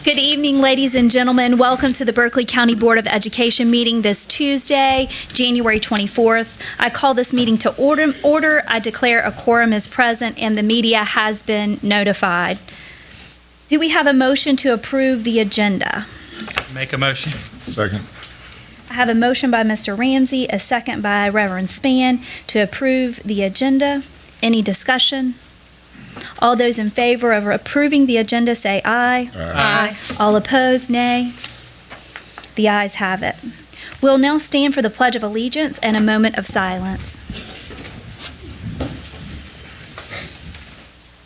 Good evening, ladies and gentlemen. Welcome to the Berkeley County Board of Education meeting this Tuesday, January 24th. I call this meeting to order. I declare a quorum is present and the media has been notified. Do we have a motion to approve the agenda? Make a motion. Second. I have a motion by Mr. Ramsey, a second by Reverend Spann to approve the agenda. Any discussion? All those in favor of approving the agenda say aye. Aye. All opposed, nay. The ayes have it. We'll now stand for the Pledge of Allegiance and a moment of silence.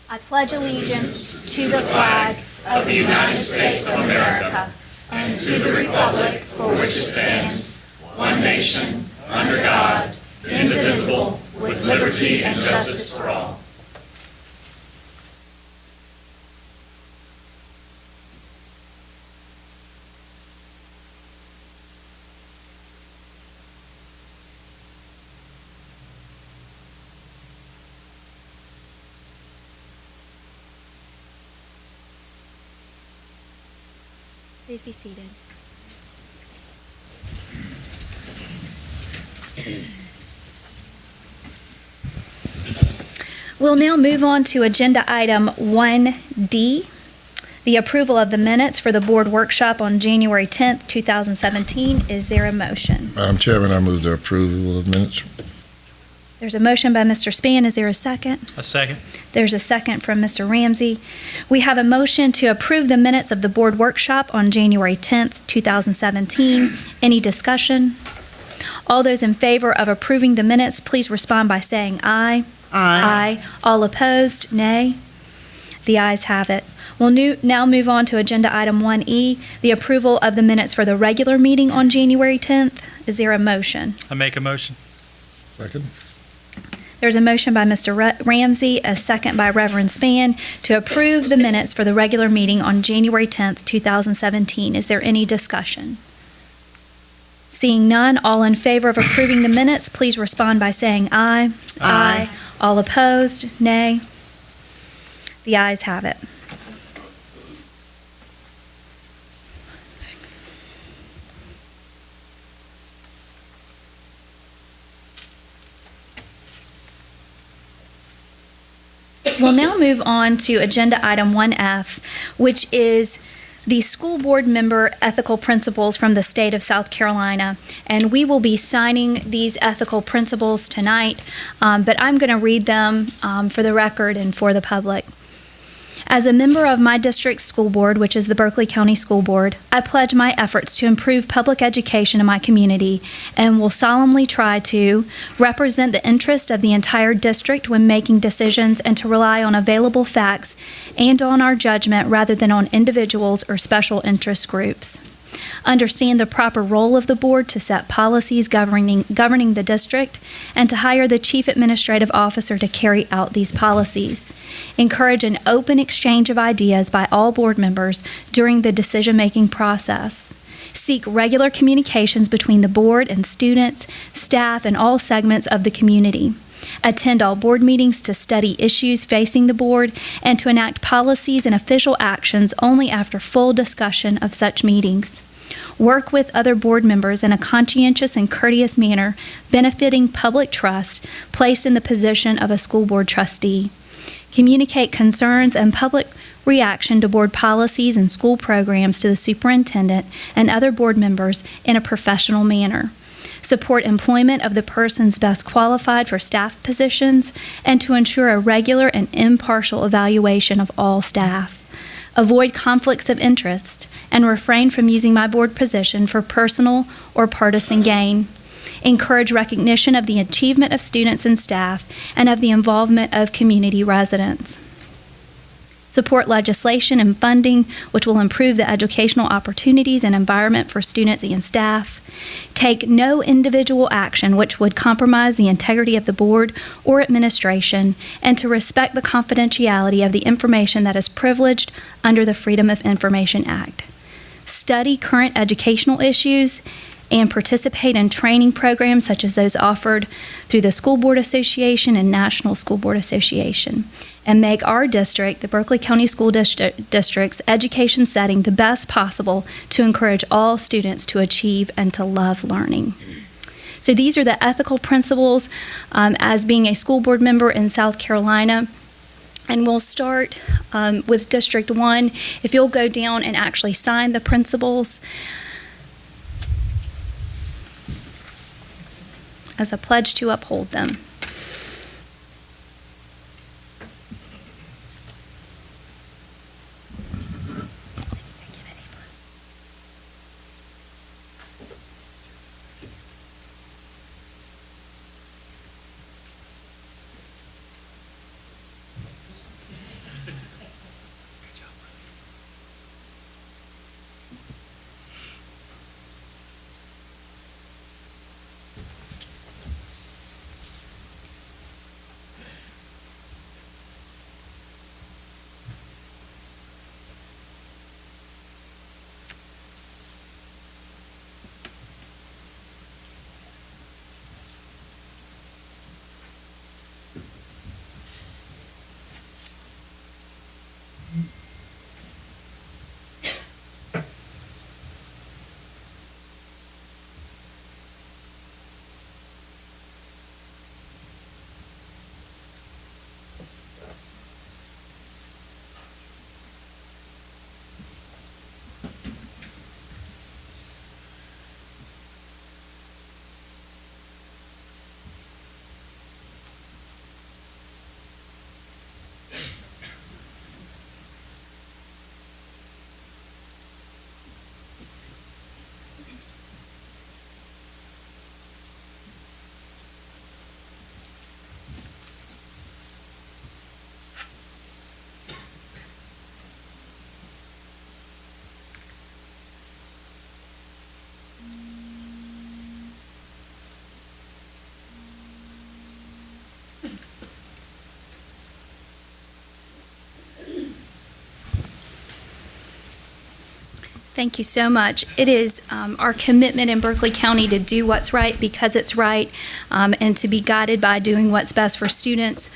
I pledge allegiance to the flag of the United States of America and to the republic for which it stands, one nation, under God, indivisible, with liberty and justice for all. Please be seated. We'll now move on to agenda item 1D, the approval of the minutes for the board workshop on January 10th, 2017. Is there a motion? Madam Chairman, I move the approval of minutes. There's a motion by Mr. Spann. Is there a second? A second. There's a second from Mr. Ramsey. We have a motion to approve the minutes of the board workshop on January 10th, 2017. Any discussion? All those in favor of approving the minutes, please respond by saying aye. Aye. All opposed, nay. The ayes have it. We'll now move on to agenda item 1E, the approval of the minutes for the regular meeting on January 10th. Is there a motion? I make a motion. Second. There's a motion by Mr. Ramsey, a second by Reverend Spann to approve the minutes for the regular meeting on January 10th, 2017. Is there any discussion? Seeing none, all in favor of approving the minutes, please respond by saying aye. Aye. All opposed, nay. The ayes have it. We'll now move on to agenda item 1F, which is the school board member ethical principles from the state of South Carolina. And we will be signing these ethical principles tonight, but I'm going to read them for the record and for the public. As a member of my district's school board, which is the Berkeley County School Board, I pledge my efforts to improve public education in my community and will solemnly try to represent the interest of the entire district when making decisions and to rely on available facts and on our judgment rather than on individuals or special interest groups. Understand the proper role of the board to set policies governing the district and to hire the chief administrative officer to carry out these policies. Encourage an open exchange of ideas by all board members during the decision-making process. Seek regular communications between the board and students, staff, and all segments of the community. Attend all board meetings to study issues facing the board and to enact policies and official actions only after full discussion of such meetings. Work with other board members in a conscientious and courteous manner, benefiting public trust placed in the position of a school board trustee. Communicate concerns and public reaction to board policies and school programs to the superintendent and other board members in a professional manner. Support employment of the persons best qualified for staff positions and to ensure a regular and impartial evaluation of all staff. Avoid conflicts of interest and refrain from using my board position for personal or partisan gain. Encourage recognition of the achievement of students and staff and of the involvement of community residents. Support legislation and funding which will improve the educational opportunities and environment for students and staff. Take no individual action which would compromise the integrity of the board or administration, and to respect the confidentiality of the information that is privileged under the Freedom of Information Act. Study current educational issues and participate in training programs such as those offered through the School Board Association and National School Board Association. and make our district, the Berkeley County School District's education setting, the best possible to encourage all students to achieve and to love learning. So these are the ethical principles as being a school board member in South Carolina. And we'll start with District 1. If you'll go down and actually sign the principles as a pledge to uphold them. Thank you so much. It is our commitment in Berkeley County to do what's right because it's right, and to be guided by doing what's best for students.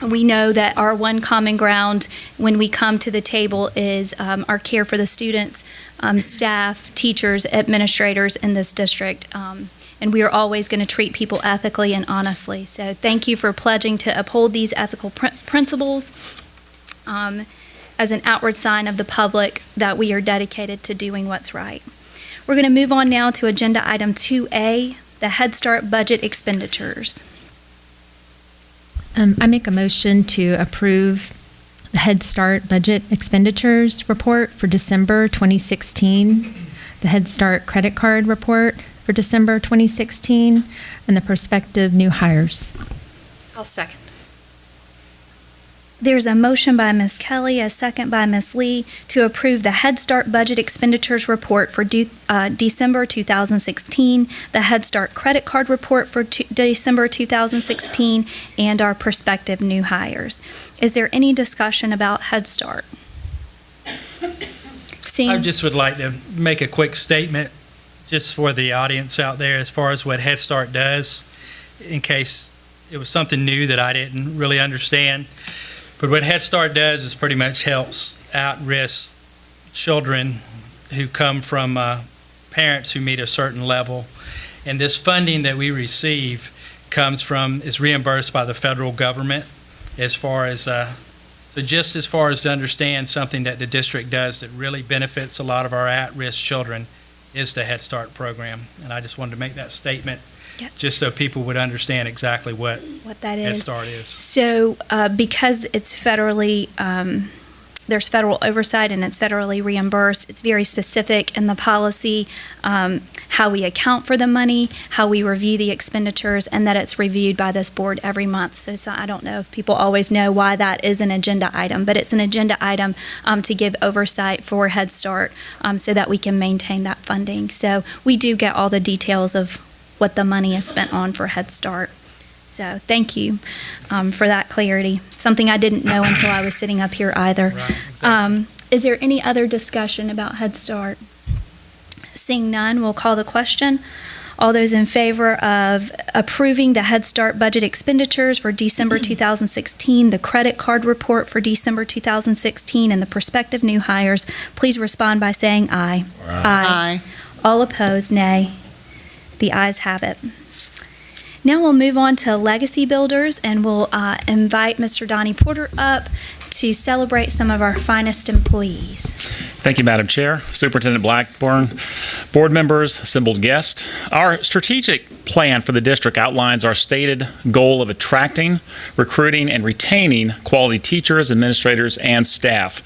We know that our one common ground when we come to the table is our care for the students, staff, teachers, administrators in this district. And we are always going to treat people ethically and honestly. So thank you for pledging to uphold these ethical principles as an outward sign of the public that we are dedicated to doing what's right. We're going to move on now to agenda item 2A, the Head Start budget expenditures. I make a motion to approve the Head Start budget expenditures report for December 2016, the Head Start credit card report for December 2016, and the prospective new hires. I'll second. There's a motion by Ms. Kelly, a second by Ms. Lee, to approve the Head Start budget expenditures report for December 2016, the Head Start credit card report for December 2016, and our prospective new hires. Is there any discussion about Head Start? I just would like to make a quick statement just for the audience out there as far as what Head Start does, in case it was something new that I didn't really understand. But what Head Start does is pretty much helps at-risk children who come from parents who meet a certain level. And this funding that we receive is reimbursed by the federal government as far as, so just as far as to understand something that the district does that really benefits a lot of our at-risk children is the Head Start program. And I just wanted to make that statement. Yep. Just so people would understand exactly what that Head is. Start is. So because it's federally, there's federal oversight and it's federally reimbursed, it's very specific in the policy, how we account for the money, how we review the expenditures, and that it's reviewed by this board every month. So I don't know if people always know why that is an agenda item, but it's an agenda item to give oversight for Head Start so that we can maintain that funding. So we do get all the details of what the money is spent on for Head Start. So thank you for that clarity. Something I didn't know until I was sitting up here either. Right, exactly. Is there any other discussion about Head Start? Seeing none, we'll call the question. All those in favor of approving the Head Start budget expenditures for December 2016, the credit card report for December 2016, and the prospective new hires, please respond by saying aye. Aye. All opposed, nay. The ayes have it. Now we'll move on to Legacy Builders, and we'll invite Mr. Donnie Porter up to celebrate some of our finest employees. Thank you, Madam Chair, Superintendent Blackburn, board members, assembled guests. Our strategic plan for the district outlines our stated goal of attracting, recruiting, and retaining quality teachers, administrators, and staff.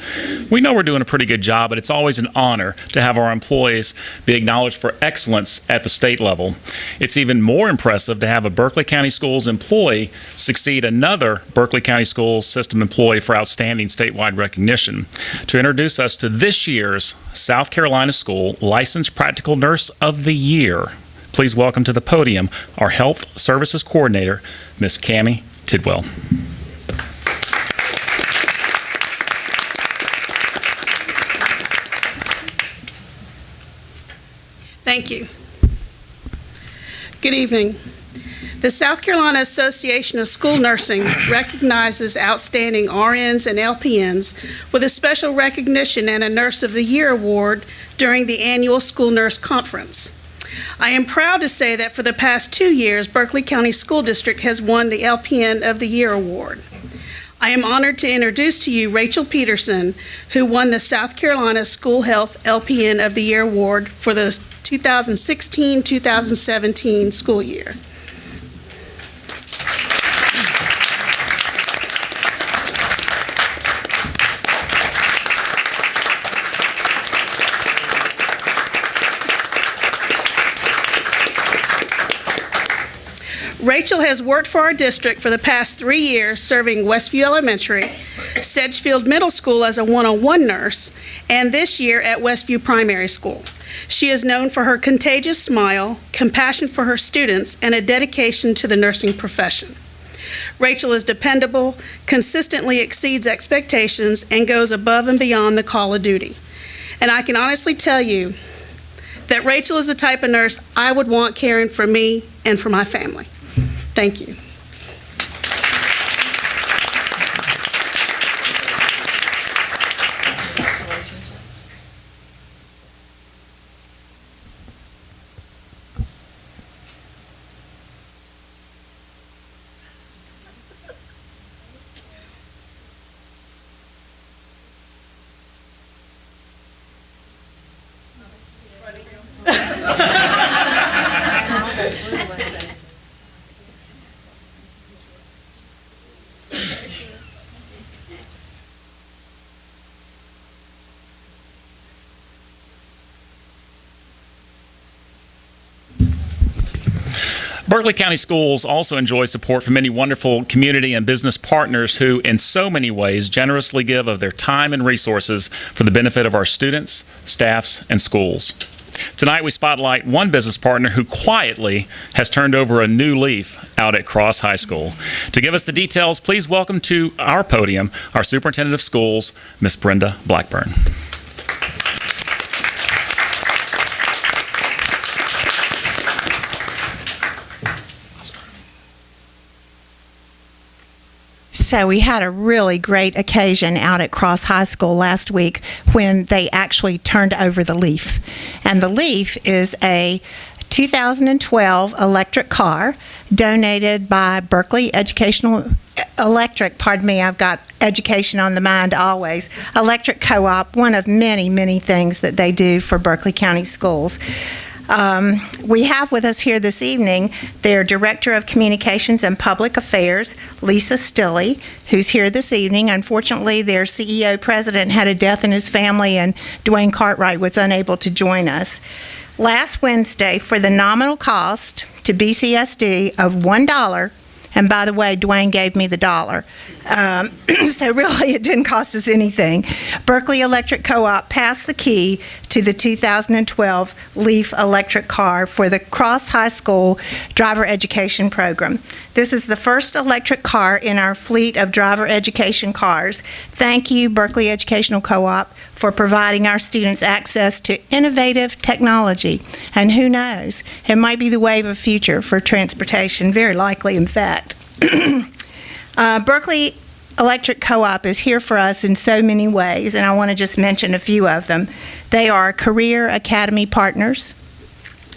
We know we're doing a pretty good job, but it's always an honor to have our employees be acknowledged for excellence at the state level. It's even more impressive to have a Berkeley County Schools employee succeed another Berkeley County Schools system employee for outstanding statewide recognition. To introduce us to this year's South Carolina School Licensed Practical Nurse of the Year, please welcome to the podium our Health Services Coordinator, Ms. Cammie Tidwell. Thank you. Good evening. The South Carolina Association of School Nursing recognizes outstanding RNs and LPNs with a special recognition and a Nurse of the Year award during the annual School Nurse Conference. I am proud to say that for the past 2 years, Berkeley County School District has won the LPN of the Year award. I am honored to introduce to you Rachel Peterson, who won the South Carolina School Health LPN of the Year award for the 2016-2017 school year. Rachel has worked for our district for the past 3 years, serving Westview Elementary, Sedgefield Middle School as a one-on-one nurse, and this year at Westview Primary School. She is known for her contagious smile, compassion for her students, and a dedication to the nursing profession. Rachel is dependable, consistently exceeds expectations, and goes above and beyond the call of duty. And I can honestly tell you that Rachel is the type of nurse I would want caring for me and for my family. Thank you. Berkeley County Schools also enjoy support from many wonderful community and business partners who, in so many ways, generously give of their time and resources for the benefit of our students, staffs, and schools. Tonight, we spotlight one business partner who quietly has turned over a new leaf out at Cross High School. To give us the details, please welcome to our podium our Superintendent of Schools, Ms. Brenda Blackburn. So we had a really great occasion out at Cross High School last week when they actually turned over the leaf. And the leaf is a 2012 electric car donated by Berkeley Educational Electric, pardon me, I've got education on the mind always, Electric Co-op, one of many, many things that they do for Berkeley County Schools. We have with us here this evening their Director of Communications and Public Affairs, Lisa Stilley, who's here this evening. Unfortunately, their CEO president had a death in his family, and Dwayne Cartwright was unable to join us. Last Wednesday, for the nominal cost to BCSD of $1, and by the way, Dwayne gave me the dollar. So really, it didn't cost us anything. Berkeley Electric Co-op passed the key to the 2012 Leaf electric car for the Cross High School Driver Education Program. This is the first electric car in our fleet of driver education cars. Thank you, Berkeley Educational Co-op, for providing our students access to innovative technology. And who knows, it might be the wave of future for transportation, very likely, in fact. Berkeley Electric Co-op is here for us in so many ways, and I want to just mention a few of them. They are Career Academy partners.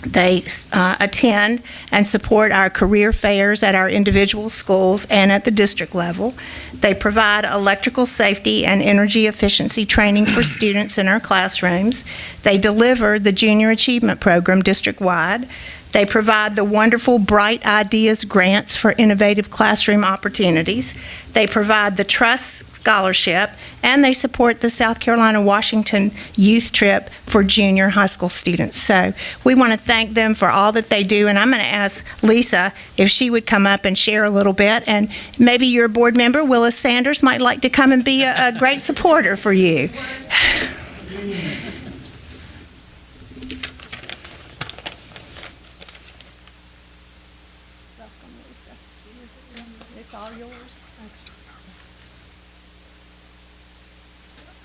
They attend and support our career fairs at our individual schools and at the district level. They provide electrical safety and energy efficiency training for students in our classrooms. They deliver the Junior Achievement Program district-wide. They provide the wonderful Bright Ideas grants for innovative classroom opportunities. They provide the Trust Scholarship, and they support the South Carolina-Washington youth trip for junior high school students. So we want to thank them for all that they do, and I'm going to ask Lisa if she would come up and share a little bit, and maybe your board member, Willis Sanders, might like to come and be a great supporter for you.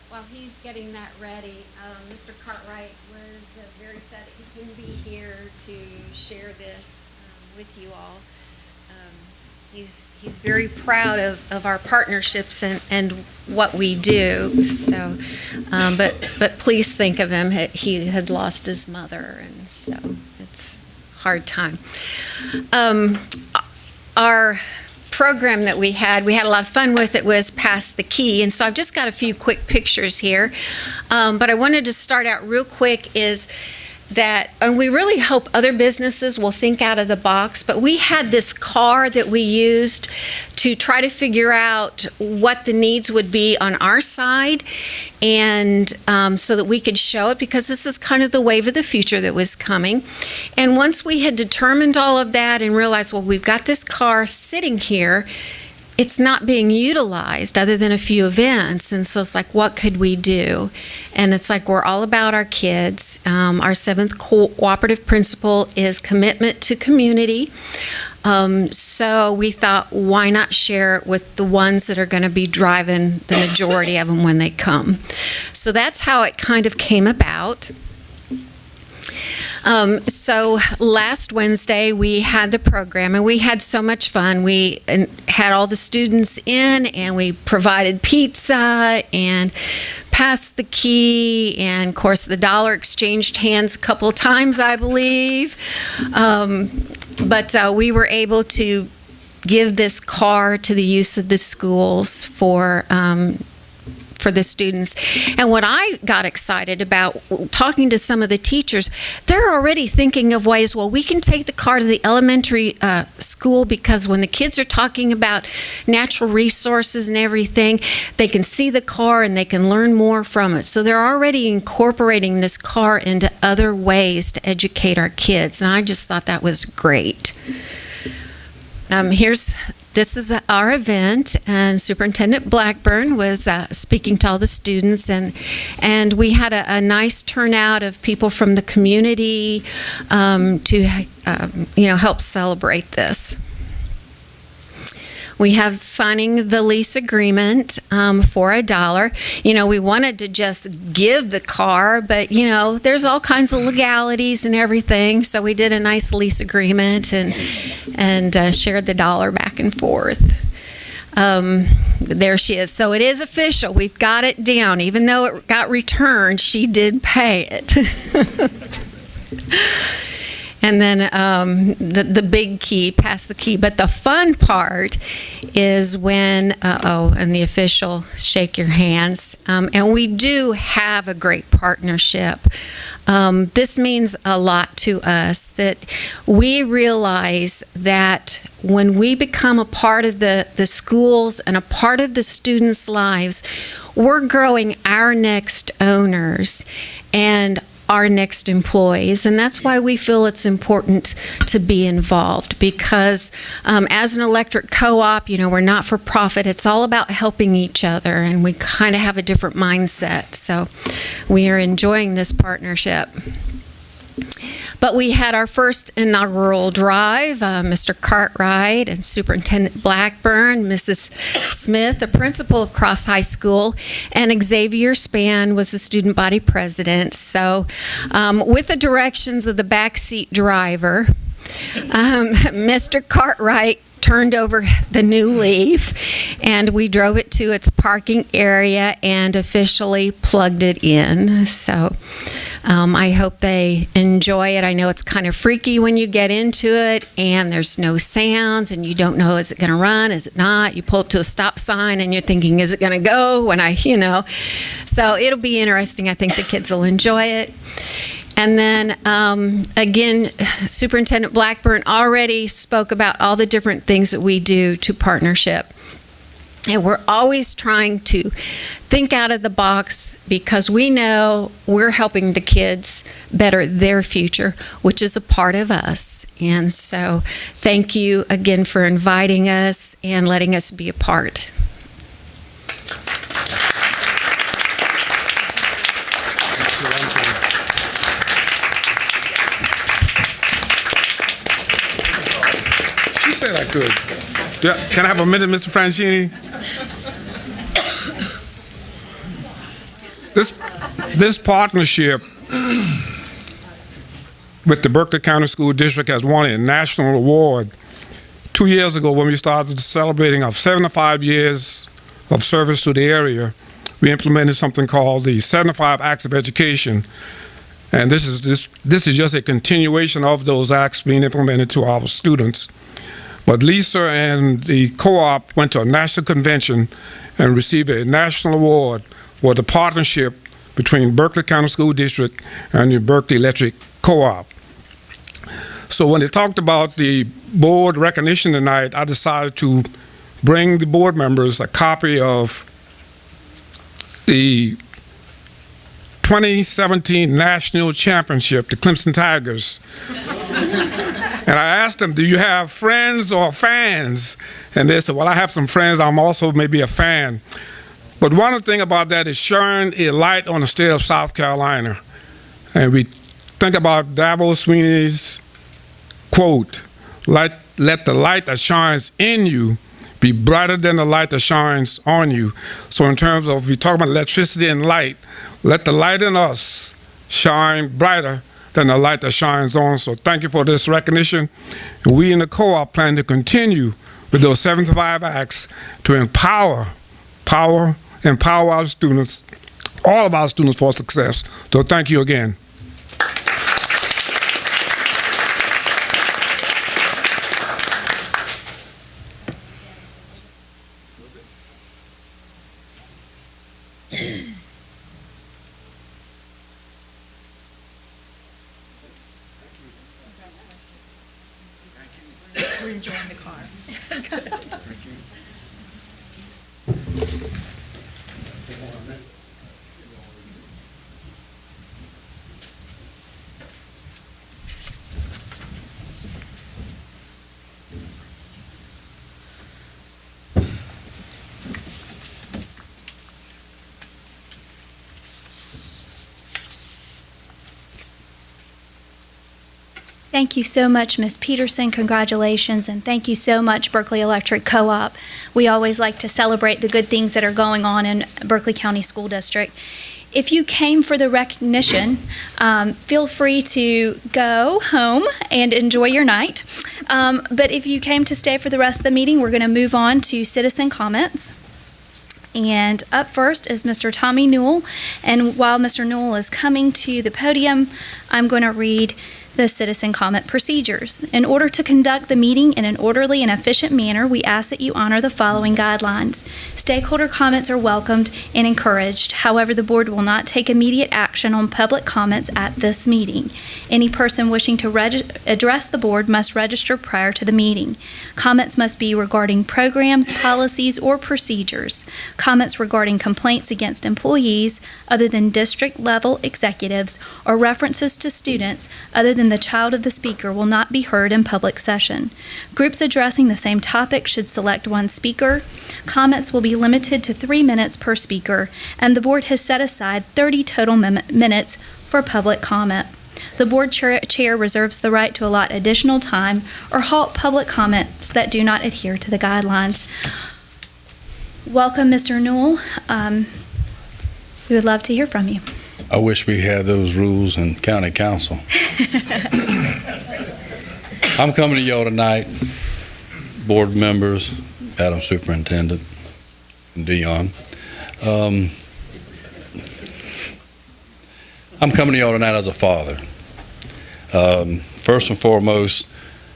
While he's getting that ready, Mr. Cartwright was very sad that he couldn't be here to share this with you all. He's very proud of our partnerships and what we do. So, but please think of him. He had lost his mother, and so it's a hard time. Our program that we had a lot of fun with. It was Pass the Key, and so I've just got a few quick pictures here, but I wanted to start out real quick is that, and we really hope other businesses will think out of the box, but we had this car that we used to try to figure out what the needs would be on our side, and so that we could show it, because this is kind of the wave of the future that was coming. And once we had determined all of that and realized, well, we've got this car sitting here, it's not being utilized other than a few events, and so it's like, what could we do? And it's like, we're all about our kids. Our 7th cooperative principle is commitment to community. So we thought, why not share it with the ones that are going to be driving the majority of them when they come? So that's how it kind of came about. So last Wednesday we had the program, and we had so much fun. We had all the students in, and we provided pizza and passed the key, and of course the dollar exchanged hands a couple of times, I believe. But we were able to give this car to the use of the schools for the students. And what I got excited about, talking to some of the teachers, they're already thinking of ways, well, we can take the car to the elementary school, because when the kids are talking about natural resources and everything, they can see the car and they can learn more from it. So they're already incorporating this car into other ways to educate our kids, and I just thought that was great. This is our event, and Superintendent Blackburn was speaking to all the students, and we had a nice turnout of people from the community to help celebrate this. We have signing the lease agreement for $1. We wanted to just give the car, but there's all kinds of legalities and everything. So we did a nice lease agreement and shared the $1 back and forth. There she is. So it is official. We've got it down. Even though it got returned, she did pay it. And then the big key, pass the key. But the fun part is when, and the official shake your hands. And we do have a great partnership. This means a lot to us, that we realize that when we become a part of the schools and a part of the students' lives, we're growing our next owners. And our next employees. And that's why we feel it's important to be involved, because as an electric co-op, we're not for profit. It's all about helping each other, and we kind of have a different mindset. So we are enjoying this partnership. But we had our first inaugural drive. Mr. Cartwright and Superintendent Blackburn, Mrs. Smith, the principal of Cross High School, and Xavier Spann was the student body president. So with the directions of the backseat driver, Mr. Cartwright turned over the new leaf, and we drove it to its parking area and officially plugged it in. So I hope they enjoy it. I know it's kind of freaky when you get into it and there's no sounds and you don't know, is it going to run, is it not? You pull up to a stop sign and you're thinking, is it going to go? So it'll be interesting. I think the kids will enjoy it. And then, again, Superintendent Blackburn already spoke about all the different things that we do to partnership. And we're always trying to think out of the box, because we know we're helping the kids better their future, which is a part of us. And so thank you again for inviting us and letting us be a part. I could. Can I have a minute, Mr. Franchini? This partnership with the Berkeley County School District has won a national award 2 years ago when we started celebrating our 75 years of service to the area. We implemented something called the 75 Acts of Education. And this is just a continuation of those acts being implemented to our students. But Lisa and the co-op went to a national convention and received a national award for the partnership between Berkeley County School District and the Berkeley Electric Co-op. So when they talked about the board recognition tonight, I decided to bring the board members a copy of the 2017 National Championship, the Clemson Tigers. And I asked them, do you have friends or fans? And they said, well, I have some friends. I'm also maybe a fan. But one thing about that is shining a light on the state of South Carolina. And we think about Dabo Sweeney's quote, let the light that shines in you be brighter than the light that shines on you. So in terms of, we talk about electricity and light, let the light in us shine brighter than the light that shines on. So thank you for this recognition. We in the co-op plan to continue with those 75 acts to empower our students, all of our students, for success. So thank you again. We're enjoying the cars. Thank you so much, Ms. Peterson. Congratulations, and thank you so much, Berkeley Electric Co-op. We always like to celebrate the good things that are going on in Berkeley County School District. If you came for the recognition, feel free to go home and enjoy your night. But if you came to stay for the rest of the meeting, we're going to move on to citizen comments. And up first is Mr. Tommy Newell. And while Mr. Newell is coming to the podium, I'm going to read the citizen comment procedures. In order to conduct the meeting in an orderly and efficient manner, we ask that you honor the following guidelines. Stakeholder comments are welcomed and encouraged. However, the board will not take immediate action on public comments at this meeting. Any person wishing to address the board must register prior to the meeting. Comments must be regarding programs, policies, or procedures. Comments regarding complaints against employees other than district-level executives or references to students other than the child of the speaker will not be heard in public session. Groups addressing the same topic should select one speaker. Comments will be limited to 3 minutes per speaker, and the board has set aside 30 total minutes for public comment. The board chair reserves the right to allot additional time or halt public comments that do not adhere to the guidelines. Welcome, Mr. Newell. We would love to hear from you. I wish we had those rules in county council. I'm coming to y'all tonight, board members, Madam Superintendent, and Dion. I'm coming to y'all tonight as a father. First and foremost,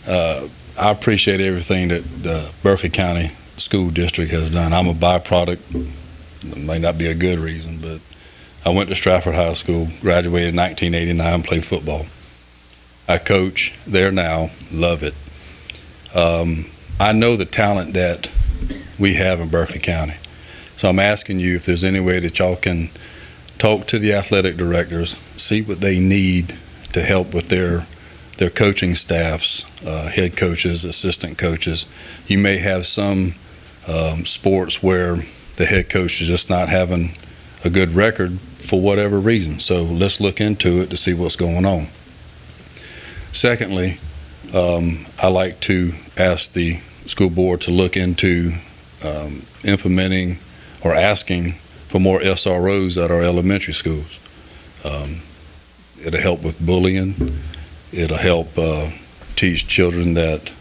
I appreciate everything that the Berkeley County School District has done. I'm a byproduct. It may not be a good reason, but I went to Stratford High School, graduated in 1989, played football. I coach there now, love it. I know the talent that we have in Berkeley County. So I'm asking you if there's any way that y'all can talk to the athletic directors, see what they need to help with their coaching staffs, head coaches, assistant coaches. You may have some sports where the head coach is just not having a good record for whatever reason. So let's look into it to see what's going on. Secondly, I like to ask the school board to look into implementing or asking for more SROs at our elementary schools. It'll help with bullying. It'll help teach children that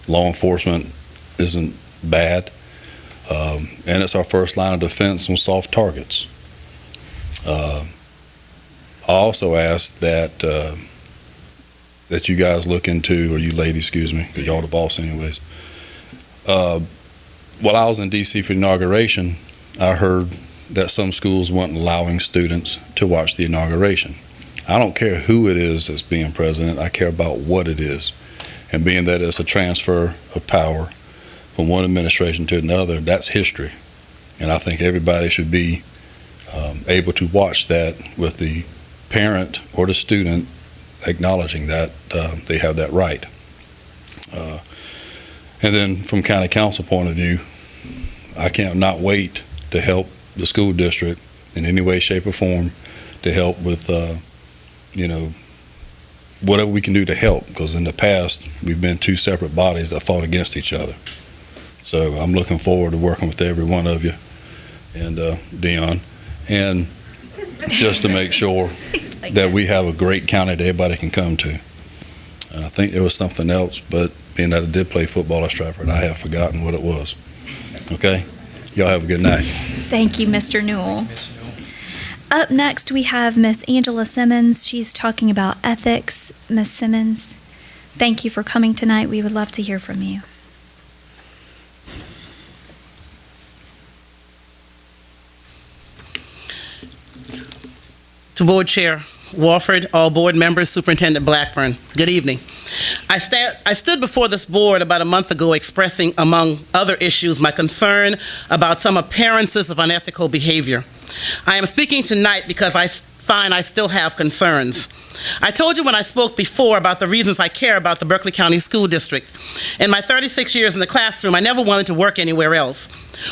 law enforcement isn't bad. And it's our first line of defense on soft targets. I also ask that that you guys look into, or you ladies, excuse me, because y'all the boss anyways. While I was in D.C. for inauguration, I heard that some schools weren't allowing students to watch the inauguration. I don't care who it is that's being president. I care about what it is. And being that it's a transfer of power from one administration to another, that's history. And I think everybody should be able to watch that with the parent or the student acknowledging that they have that right. And then from county council point of view, I can't not wait to help the school district in any way, shape, or form to help with, whatever we can do to help, because in the past, we've been two separate bodies that fought against each other. So I'm looking forward to working with every one of you and Dion, and just to make sure that we have a great county that everybody can come to. And I think there was something else, but being that I did play football at Stratford, I have forgotten what it was. Okay? Y'all have a good night. Thank you, Mr. Newell. Up next, we have Miss Angela Simmons. She's talking about ethics. Miss Simmons, thank you for coming tonight. We would love to hear from you. To Board Chair Walford, all board members, Superintendent Blackburn, good evening. I stood before this board about a month ago expressing, among other issues, my concern about some appearances of unethical behavior. I am speaking tonight because I find I still have concerns. I told you when I spoke before about the reasons I care about the Berkeley County School District. In my 36 years in the classroom, I never wanted to work anywhere else.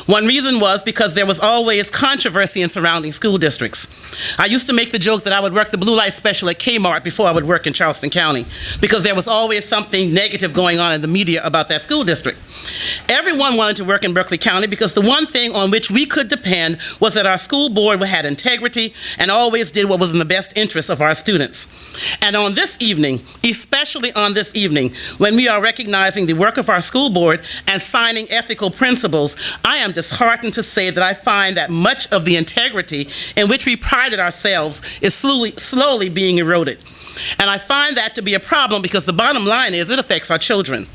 One reason was because there was always controversy in surrounding school districts. I used to make the joke that I would work the blue light special at Kmart before I would work in Charleston County, because there was always something negative going on in the media about that school district. Everyone wanted to work in Berkeley County because the one thing on which we could depend was that our school board had integrity and always did what was in the best interest of our students. And on this evening, especially on this evening, when we are recognizing the work of our school board and signing ethical principles, I am disheartened to say that I find that much of the integrity in which we prided ourselves is slowly being eroded. And I find that to be a problem because the bottom line is it affects our children.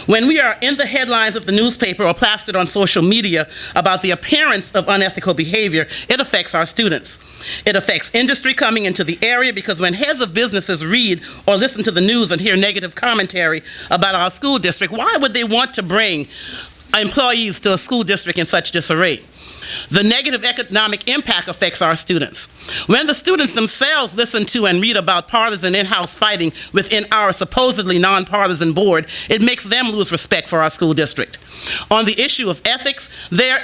When we are in the headlines of the newspaper or plastered on social media about the appearance of unethical behavior, it affects our students. It affects industry coming into the area because when heads of businesses read or listen to the news and hear negative commentary about our school district, why would they want to bring employees to a school district in such disarray? The negative economic impact affects our students. When the students themselves listen to and read about partisan in-house fighting within our supposedly nonpartisan board, it makes them lose respect for our school district. On the issue of ethics, there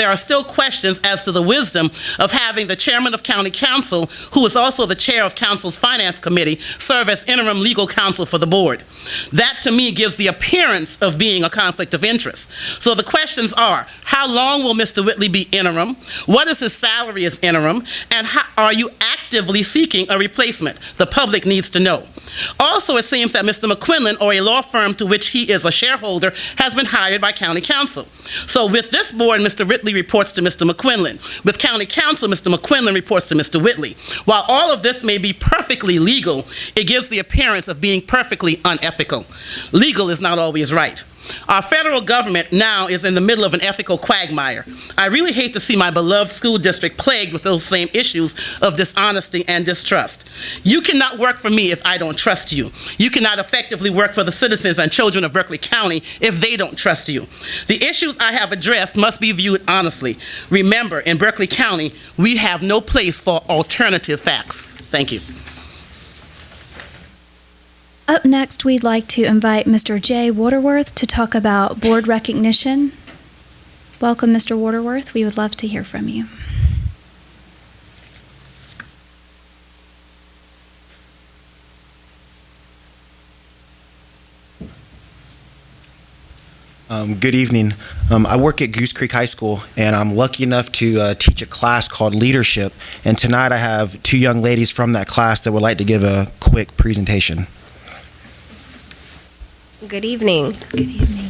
are still questions as to the wisdom of having the chairman of county council, who is also the chair of council's finance committee, serve as interim legal counsel for the board. That, to me, gives the appearance of being a conflict of interest. So the questions are, how long will Mr. Whitley be interim? What is his salary as interim? And are you actively seeking a replacement? The public needs to know. Also, it seems that Mr. McQuinlan, or a law firm to which he is a shareholder, has been hired by county council. So with this board, Mr. Whitley reports to Mr. McQuinlan. With county council, Mr. McQuinlan reports to Mr. Whitley. While all of this may be perfectly legal, it gives the appearance of being perfectly unethical. Legal is not always right. Our federal government now is in the middle of an ethical quagmire. I really hate to see my beloved school district plagued with those same issues of dishonesty and distrust. You cannot work for me if I don't trust you. You cannot effectively work for the citizens and children of Berkeley County if they don't trust you. The issues I have addressed must be viewed honestly. Remember, in Berkeley County, we have no place for alternative facts. Thank you. Up next, we'd like to invite Mr. Jay Waterworth to talk about board recognition. Welcome, Mr. Waterworth. We would love to hear from you. Good evening. I work at Goose Creek High School, and I'm lucky enough to teach a class called Leadership. And tonight I have two young ladies from that class that would like to give a quick presentation. Good evening. Good evening.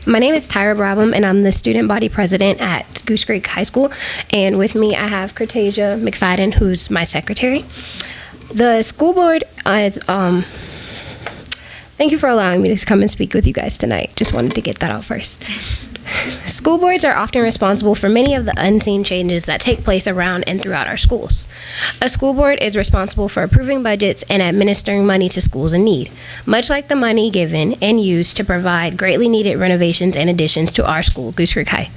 My name is Tyra Brabham, and I'm the student body president at Goose Creek High School. And with me, I have Cortasia McFadden, who's my secretary. The school board is, thank you for allowing me to come and speak with you guys tonight. Just wanted to get that out first. School boards are often responsible for many of the unseen changes that take place around and throughout our schools. A school board is responsible for approving budgets and administering money to schools in need, much like the money given and used to provide greatly needed renovations and additions to our school, Goose Creek High.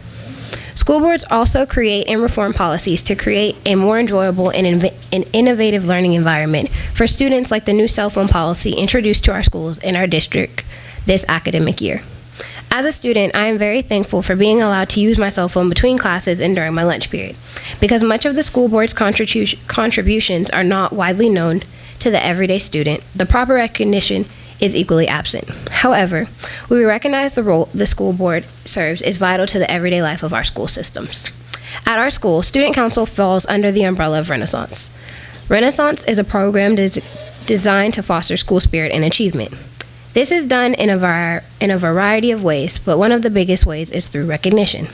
School boards also create and reform policies to create a more enjoyable and innovative learning environment for students, like the new cell phone policy introduced to our schools in our district this academic year. As a student, I am very thankful for being allowed to use my cell phone between classes and during my lunch period, because much of the school board's contributions are not widely known to the everyday student. The proper recognition is equally absent. However, we recognize the role the school board serves is vital to the everyday life of our school systems. At our school, Student Council falls under the umbrella of Renaissance. Renaissance is a program designed to foster school spirit and achievement. This is done in a variety of ways, but one of the biggest ways is through recognition.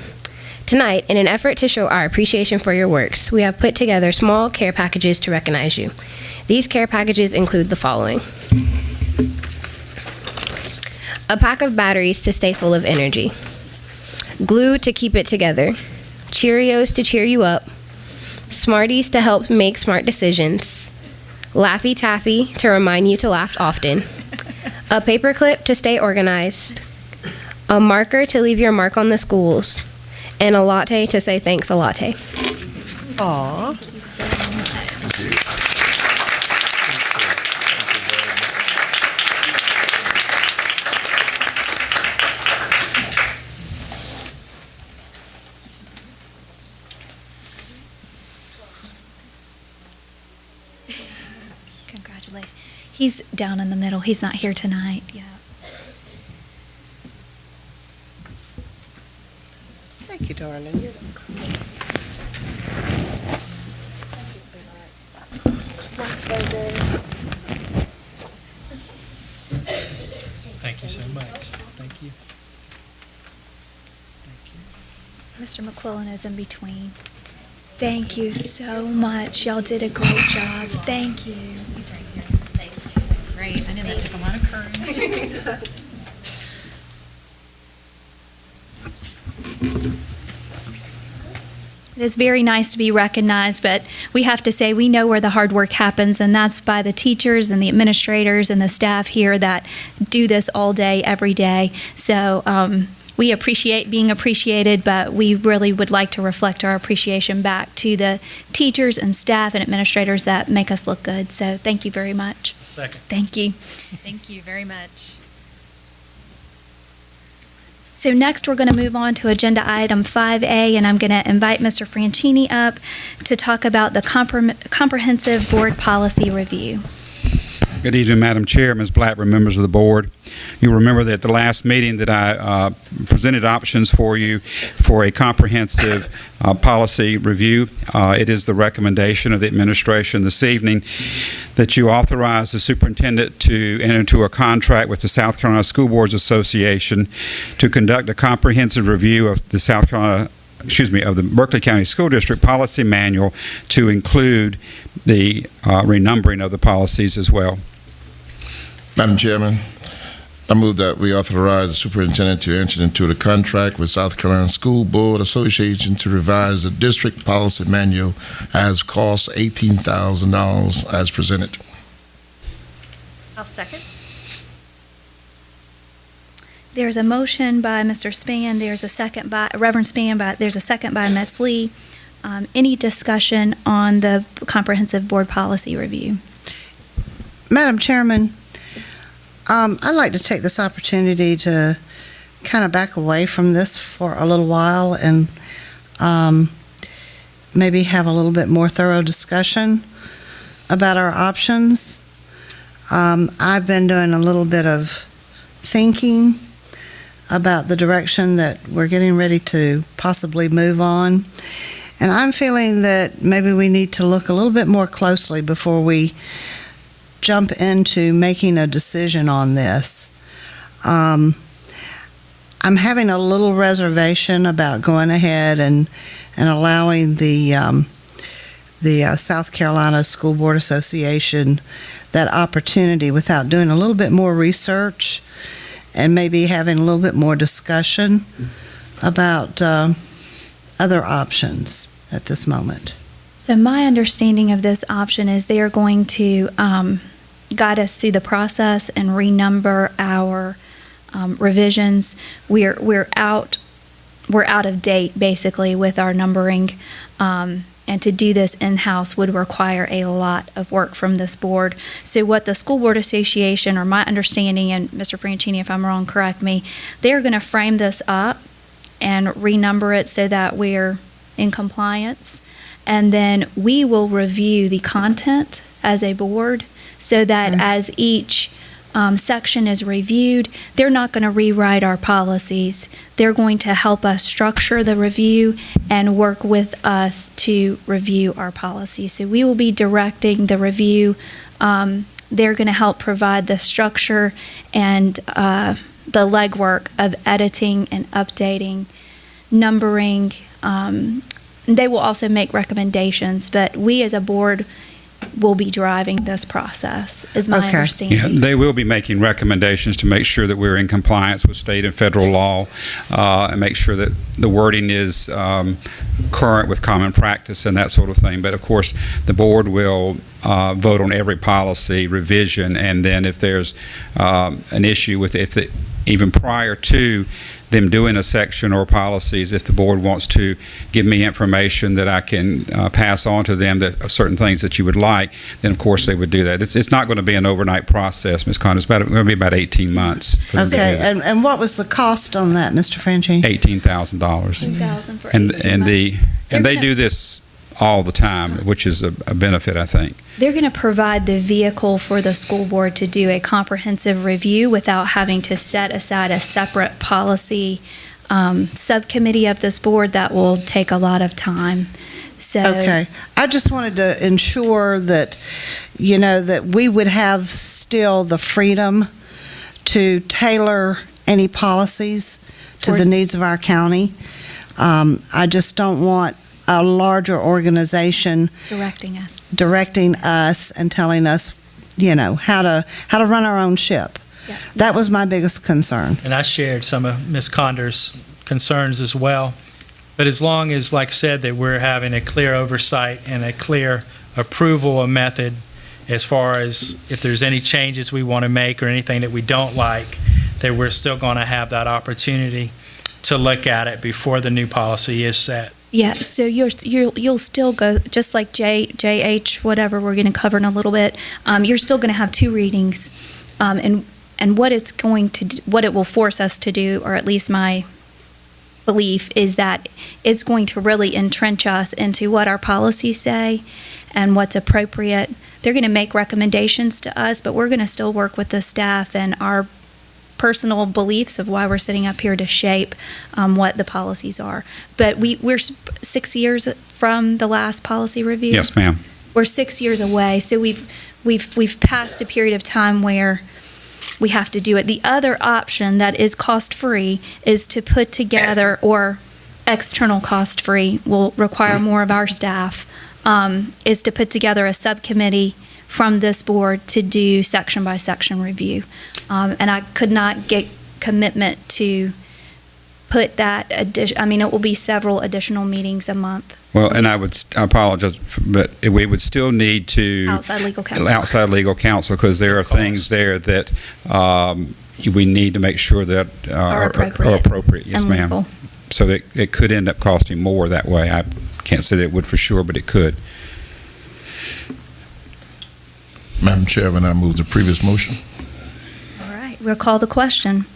Tonight, in an effort to show our appreciation for your works, we have put together small care packages to recognize you. These care packages include the following: a pack of batteries to stay full of energy, glue to keep it together, Cheerios to cheer you up, Smarties to help make smart decisions, Laffy Taffy to remind you to laugh often, a paper clip to stay organized, a marker to leave your mark on the schools, and a latte to say thanks a latte. Aww. Congratulations. He's down in the middle. He's not here tonight. Yeah. Thank you, darling. You're Thank you so much. Thank you. Thank you. Mr. McQuillan is in between. Thank you so much. Y'all did a great job. Thank you. He's right here. Thank you. Great. I know that took a lot of courage. It is very nice to be recognized, but we have to say we know where the hard work happens, and that's by the teachers and the administrators and the staff here that do this all day, every day. So we appreciate being appreciated, but we really would like to reflect our appreciation back to the teachers and staff and administrators that make us look good. So thank you very much. Second. Thank you. Thank you very much. So next, we're going to move on to agenda item 5A, and I'm going to invite Mr. Franchini up to talk about the comprehensive board policy review. Good evening, Madam Chair, Ms. Blackburn, members of the board. You'll remember that at the last meeting that I presented options for you for a comprehensive policy review. It is the recommendation of the administration this evening that you authorize the superintendent to enter into a contract with the South Carolina School Boards Association to conduct a comprehensive review of the of the Berkeley County School District Policy Manual to include the renumbering of the policies as well. Madam Chairman, I move that we authorize the superintendent to enter into the contract with South Carolina School Board Association to revise the district policy manual as costs $18,000 as presented. I'll second. There's a motion by Mr. Spann. There's a second by Reverend Spann. There's a second by Ms. Lee. Any discussion on the comprehensive board policy review? Madam Chairman, I'd like to take this opportunity to kind of back away from this for a little while and maybe have a little bit more thorough discussion about our options. I've been doing a little bit of thinking about the direction that we're getting ready to possibly move on. And I'm feeling that maybe we need to look a little bit more closely before we jump into making a decision on this. I'm having a little reservation about going ahead and allowing the South Carolina School Board Association that opportunity without doing a little bit more research and maybe having a little bit more discussion about other options at this moment. So my understanding of this option is they are going to guide us through the process and renumber our revisions. We're out of date basically with our numbering, and to do this in-house would require a lot of work from this board. So what the School Board Association, or my understanding, and Mr. Franchini, if I'm wrong, correct me, they're going to frame this up and renumber it so that we're in compliance. And then we will review the content as a board so that as each section is reviewed, they're not going to rewrite our policies. They're going to help us structure the review and work with us to review our policies. So we will be directing the review. They're going to help provide the structure and the legwork of editing and updating, numbering. They will also make recommendations, but we as a board will be driving this process, is my understanding. Yeah, they will be making recommendations to make sure that we're in compliance with state and federal law and make sure that the wording is current with common practice and that sort of thing. But of course, the board will vote on every policy revision, and then if there's an issue with even prior to them doing a section or policies, if the board wants to give me information that I can pass on to them, that certain things that you would like, then of course they would do that. It's not going to be an overnight process, Ms. Conner. It's going to be about 18 months. Okay, and what was the cost on that, Mr. Franchini? $18,000. $18,000 for 18 months. And they do this all the time, which is a benefit, I think. They're going to provide the vehicle for the school board to do a comprehensive review without having to set aside a separate policy subcommittee of this board that will take a lot of time. So, okay, I just wanted to ensure that, that we would have still the freedom to tailor any policies to the needs of our county. I just don't want a larger organization Directing us. and telling us, how to run our own ship. Yeah. That was my biggest concern. And I shared some of Ms. Conder's concerns as well. But as long as, like I said, that we're having a clear oversight and a clear approval of method as far as if there's any changes we want to make or anything that we don't like, that we're still going to have that opportunity to look at it before the new policy is set. Yeah, so you'll still go, just like JH, whatever we're going to cover in a little bit, you're still going to have two readings. And what it's going to do, what it will force us to do, or at least my belief, is that it's going to really entrench us into what our policies say and what's appropriate. They're going to make recommendations to us, but we're going to still work with the staff and our personal beliefs of why we're sitting up here to shape what the policies are. But we're 6 years from the last policy review. Yes, ma'am. We're 6 years away, so we've passed a period of time where we have to do it. The other option that is cost-free is to put together, or external cost-free, will require more of our staff, is to put together a subcommittee from this board to do section-by-section review. And I could not get commitment to put that it will be several additional meetings a month. Well, and I apologize, but we would still need to Outside legal counsel, because there are things there that we need to make sure that are appropriate. Yes, and ma'am. legal. So that it could end up costing more that way. I can't say that it would for sure, but it could. Madam Chairman, I move the previous motion. All right, we'll call the question.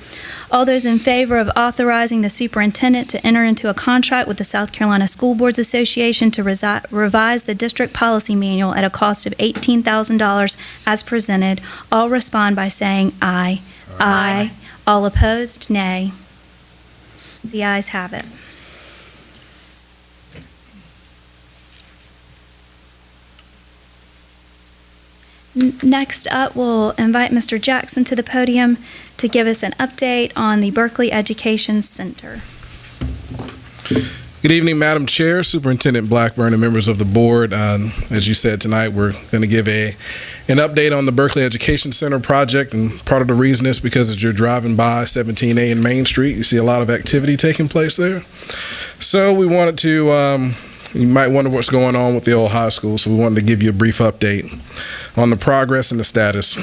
All those in favor of authorizing the superintendent to enter into a contract with the South Carolina School Boards Association to revise the district policy manual at a cost of $18,000 as presented, all respond by saying aye. Aye. All opposed, nay. The ayes have it. Next up, we'll invite Mr. Jackson to the podium to give us an update on the Berkeley Education Center. Good evening, Madam Chair, Superintendent Blackburn, and members of the board. As you said tonight, we're going to give an update on the Berkeley Education Center project, and part of the reason is because as you're driving by 17A and Main Street, you see a lot of activity taking place there. So we wanted to, you might wonder what's going on with the old high school, so we wanted to give you a brief update on the progress and the status.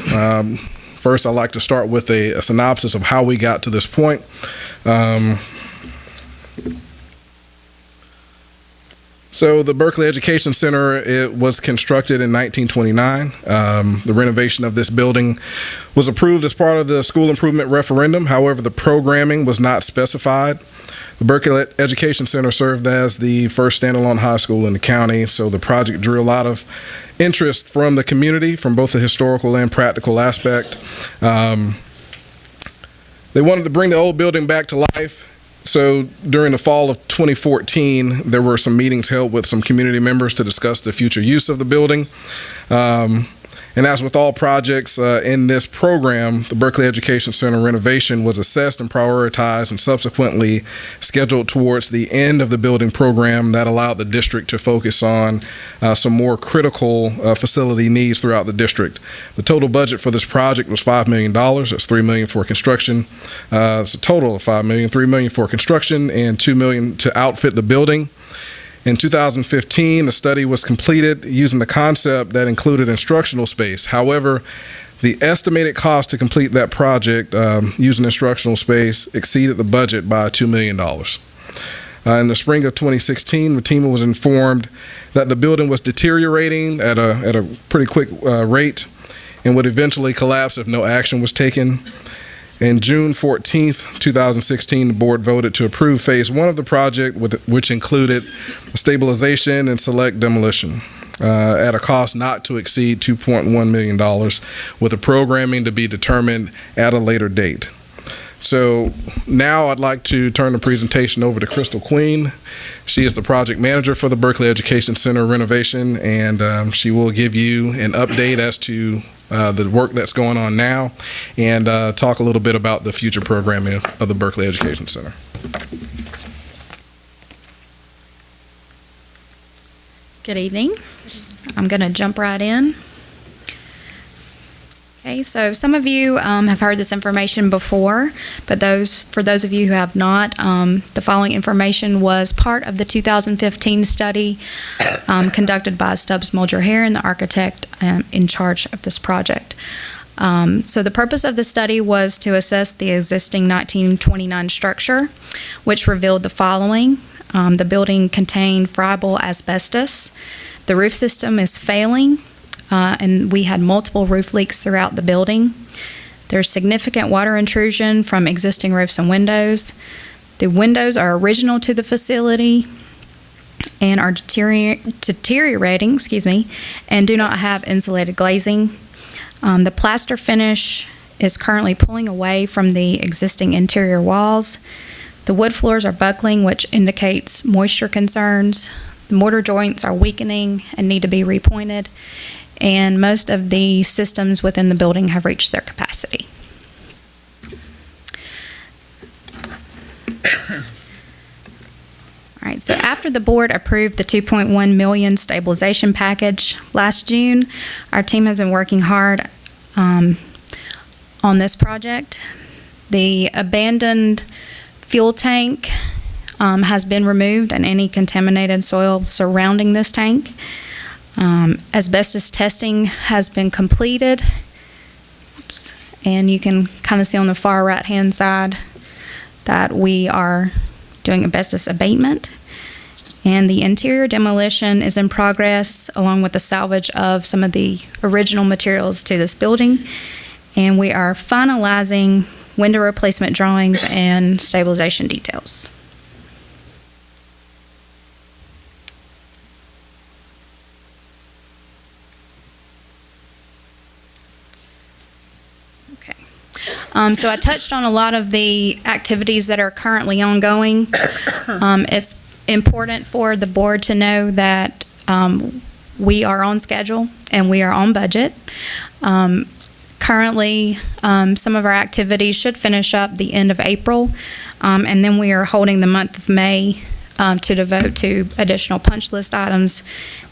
First, I'd like to start with a synopsis of how we got to this point. So the Berkeley Education Center, it was constructed in 1929. The renovation of this building was approved as part of the school improvement referendum. However, the programming was not specified. The Berkeley Education Center served as the first standalone high school in the county, so the project drew a lot of interest from the community, from both the historical and practical aspect. They wanted to bring the old building back to life. So during the fall of 2014, there were some meetings held with some community members to discuss the future use of the building. And as with all projects in this program, the Berkeley Education Center renovation was assessed and prioritized and subsequently scheduled towards the end of the building program. That allowed the district to focus on some more critical facility needs throughout the district. The total budget for this project was $5 million. That's $3 million for construction. It's a total of $5 million, $3 million for construction and $2 million to outfit the building. In 2015, a study was completed using the concept that included instructional space. However, the estimated cost to complete that project using instructional space exceeded the budget by $2 million. In the spring of 2016, Matima was informed that the building was deteriorating at a pretty quick rate and would eventually collapse if no action was taken. In June 14th, 2016, the board voted to approve phase one of the project, which included stabilization and select demolition at a cost not to exceed $2.1 million, with the programming to be determined at a later date. So now I'd like to turn the presentation over to Crystal Queen. She is the project manager for the Berkeley Education Center renovation, and she will give you an update as to the work that's going on now, and talk a little bit about the future programming of the Berkeley Education Center. Good evening. I'm going to jump right in. Okay, so some of you have heard this information before, but for those of you who have not, the following information was part of the 2015 study conducted by Stubbs Mulger Heron, the architect in charge of this project. So the purpose of the study was to assess the existing 1929 structure, which revealed the following. The building contained friable asbestos. The roof system is failing, and we had multiple roof leaks throughout the building. There's significant water intrusion from existing roofs and windows. The windows are original to the facility and are deteriorating, and do not have insulated glazing. The plaster finish is currently pulling away from the existing interior walls. The wood floors are buckling, which indicates moisture concerns. The mortar joints are weakening and need to be repointed, and most of the systems within the building have reached their capacity. All right, so after the board approved the $2.1 million stabilization package last June, our team has been working hard on this project. The abandoned fuel tank has been removed and any contaminated soil surrounding this tank. Asbestos testing has been completed. Oops. And you can kind of see on the far right-hand side that we are doing asbestos abatement. And the interior demolition is in progress along with the salvage of some of the original materials to this building. And we are finalizing window replacement drawings and stabilization details. Okay. So I touched on a lot of the activities that are currently ongoing. It's important for the board to know that we are on schedule and we are on budget. Currently, some of our activities should finish up the end of April, and then we are holding the month of May to devote to additional punch list items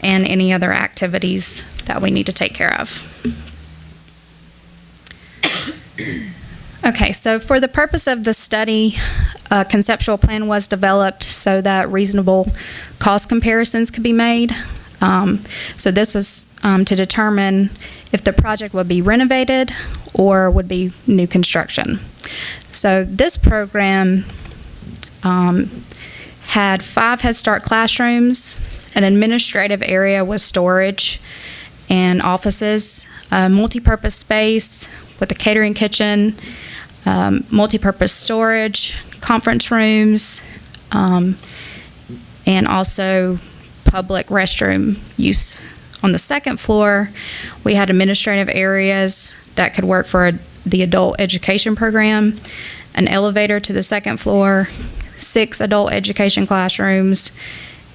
and any other activities that we need to take care of. Okay, so for the purpose of the study, a conceptual plan was developed so that reasonable cost comparisons could be made. So this was to determine if the project would be renovated or would be new construction. So this program had 5 Head Start classrooms, an administrative area with storage and offices, a multi-purpose space with a catering kitchen, multi-purpose storage, conference rooms, and also public restroom use. On the second floor, we had administrative areas that could work for the adult education program, an elevator to the second floor, 6 adult education classrooms,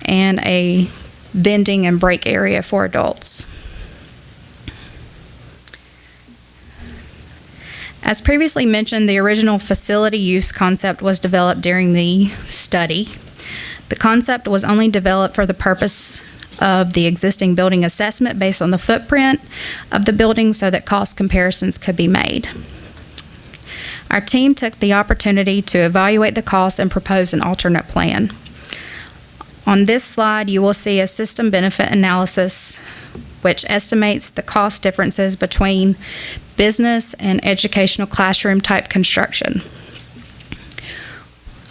and a vending and break area for adults. As previously mentioned, the original facility use concept was developed during the study. The concept was only developed for the purpose of the existing building assessment based on the footprint of the building so that cost comparisons could be made. Our team took the opportunity to evaluate the costs and propose an alternate plan. On this slide, you will see a system benefit analysis which estimates the cost differences between business and educational classroom type construction.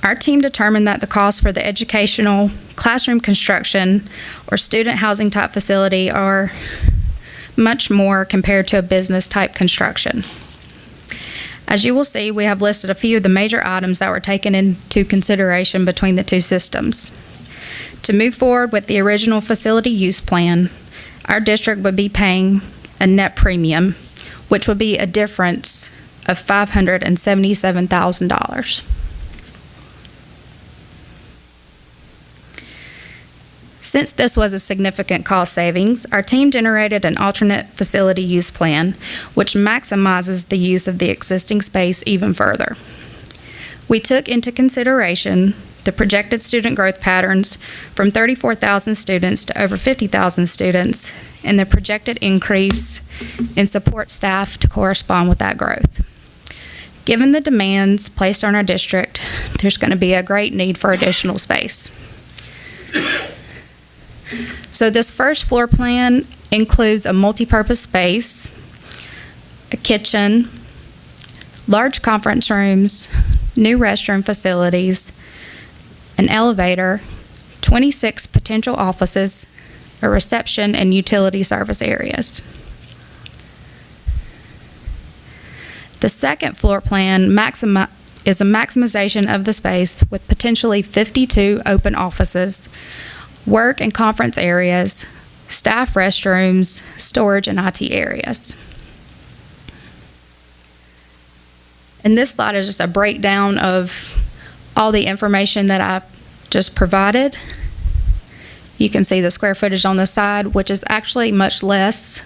Our team determined that the cost for the educational classroom construction or student housing type facility are much more compared to a business type construction. As you will see, we have listed a few of the major items that were taken into consideration between the two systems. To move forward with the original facility use plan, our district would be paying a net premium, which would be a difference of $577,000. Since this was a significant cost savings, our team generated an alternate facility use plan, which maximizes the use of the existing space even further. We took into consideration the projected student growth patterns from 34,000 students to over 50,000 students, and the projected increase in support staff to correspond with that growth. Given the demands placed on our district, there's going to be a great need for additional space. So this first floor plan includes a multi-purpose space, a kitchen, large conference rooms, new restroom facilities, an elevator, 26 potential offices, a reception, and utility service areas. The second floor plan is a maximization of the space with potentially 52 open offices, work and conference areas, staff restrooms, storage, and IT areas. And this slide is just a breakdown of all the information that I just provided. You can see the square footage on the side, which is actually much less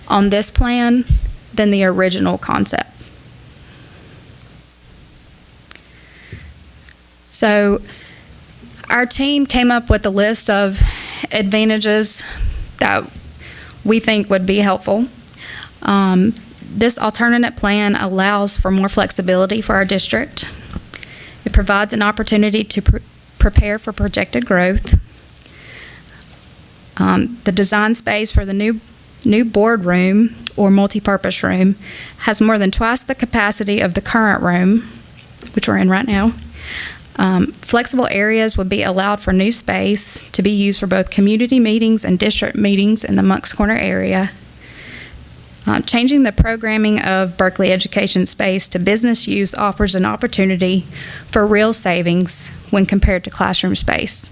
on this plan than the original concept. So our team came up with a list of advantages that we think would be helpful. This alternate plan allows for more flexibility for our district. It provides an opportunity to prepare for projected growth. The design space for the new boardroom or multi-purpose room has more than twice the capacity of the current room, which we're in right now. Flexible areas would be allowed for new space to be used for both community meetings and district meetings in the Monks Corner area. Changing the programming of Berkeley Education Space to business use offers an opportunity for real savings when compared to classroom space.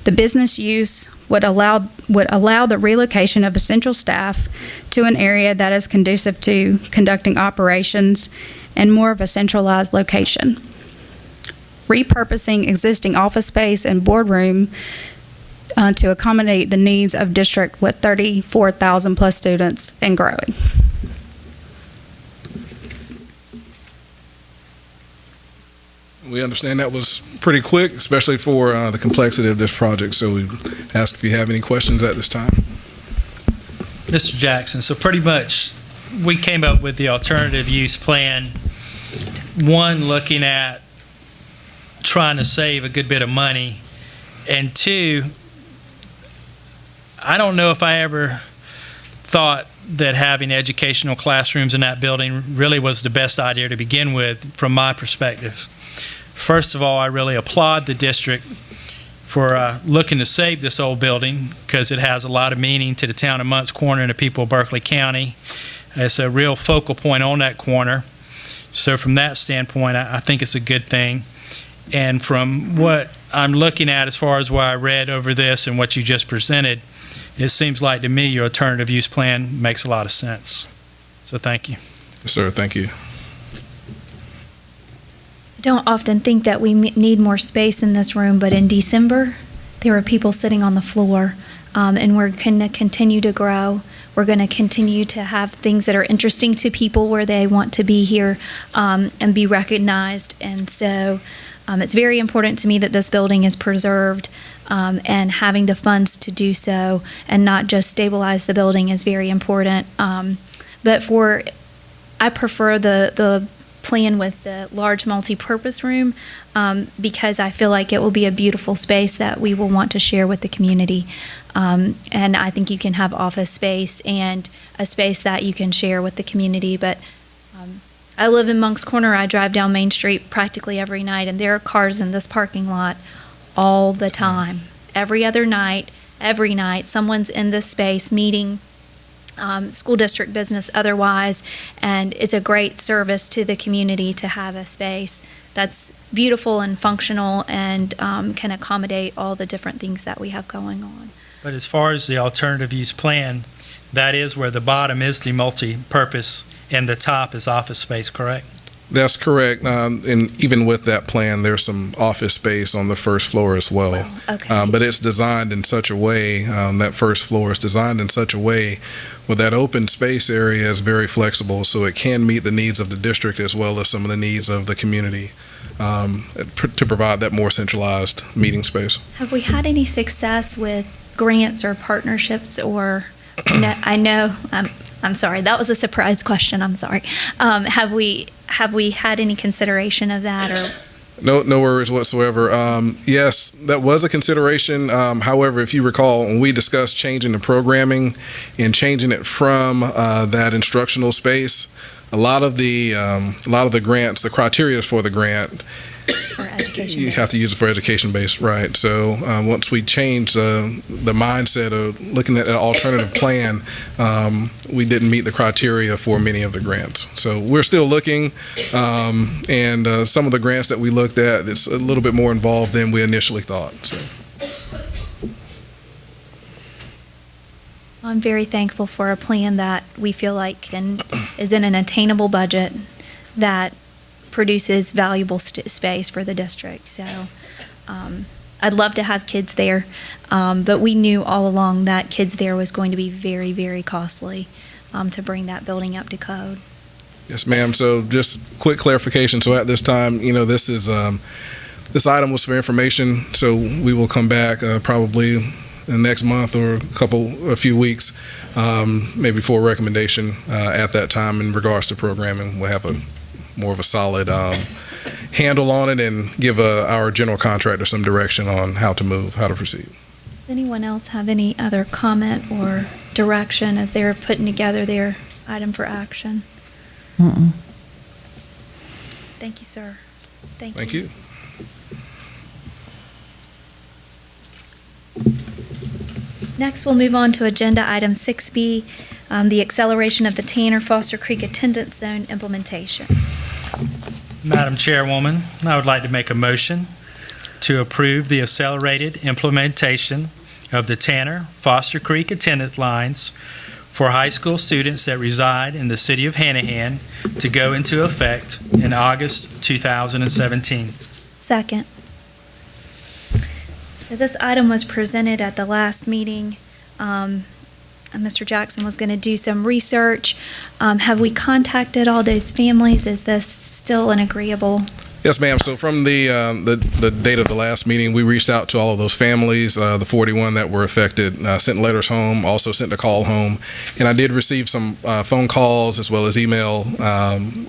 The business use would allow the relocation of essential staff to an area that is conducive to conducting operations and more of a centralized location. Repurposing existing office space and boardroom to accommodate the needs of district with 34,000 plus students and growing. We understand that was pretty quick, especially for the complexity of this project. So we ask if you have any questions at this time. Mr. Jackson, so pretty much we came up with the alternative use plan, one, looking at trying to save a good bit of money, and two, I don't know if I ever thought that having educational classrooms in that building really was the best idea to begin with from my perspective. First of all, I really applaud the district for looking to save this old building because it has a lot of meaning to the town of Monks Corner and the people of Berkeley County. It's a real focal point on that corner. So from that standpoint, I think it's a good thing. And from what I'm looking at as far as what I read over this and what you just presented, it seems like to me your alternative use plan makes a lot of sense. So thank you. Yes, sir. Thank you. I don't often think that we need more space in this room, but in December, there were people sitting on the floor, and we're going to continue to grow. We're going to continue to have things that are interesting to people where they want to be here and be recognized. And so it's very important to me that this building is preserved, and having the funds to do so and not just stabilize the building is very important. But I prefer the plan with the large multi-purpose room because I feel like it will be a beautiful space that we will want to share with the community. And I think you can have office space and a space that you can share with the community. But I live in Monks Corner. I drive down Main Street practically every night, and there are cars in this parking lot all the time. Every other night, every night, someone's in this space meeting, school district business otherwise, and it's a great service to the community to have a space that's beautiful and functional and can accommodate all the different things that we have going on. But as far as the alternative use plan, that is where the bottom is the multi-purpose and the top is office space, correct? That's correct. And even with that plan, there's some office space on the first floor as well. Okay. But it's designed in such a way, that first floor is designed in such a way where that open space area is very flexible, so it can meet the needs of the district as well as some of the needs of the community, to provide that more centralized meeting space. Have we had any success with grants or partnerships or, I know, I'm sorry, that was a surprise question, I'm sorry. Have we had any consideration of that or? No worries whatsoever. Yes, that was a consideration. However, if you recall, when we discussed changing the programming and changing it from that instructional space, a lot of the grants, the criteria for the grant, you have to use it for education-based, right? So once we changed the mindset of looking at an alternative plan, we didn't meet the criteria for many of the grants. So we're still looking, and some of the grants that we looked at, it's a little bit more involved than we initially thought. So. I'm very thankful for a plan that we feel like is in an attainable budget that produces valuable space for the district. So I'd love to have kids there, but we knew all along that kids there was going to be very, very costly to bring that building up to code. Yes, ma'am. So just quick clarification. So at this time, this is this item was for information. So we will come back probably the next month or a few weeks, maybe for a recommendation at that time in regards to programming. We'll have more of a solid handle on it and give our general contractor some direction on how to proceed. Does anyone else have any other comment or direction as they're putting together their item for action? Thank you, sir. Thank you. Next, we'll move on to agenda item 6B, the acceleration of the Tanner Foster Creek attendance zone implementation. Madam Chairwoman, I would like to make a motion to approve the accelerated implementation of the Tanner Foster Creek attendance lines for high school students that reside in the city of Hanahan to go into effect in August 2017. Second. So this item was presented at the last meeting. Mr. Jackson was going to do some research. Have we contacted all those families? Is this still an agreeable? Yes, ma'am. So from the date of the last meeting, we reached out to all of those families, the 41 that were affected, sent letters home, also sent a call home. And I did receive some phone calls as well as email,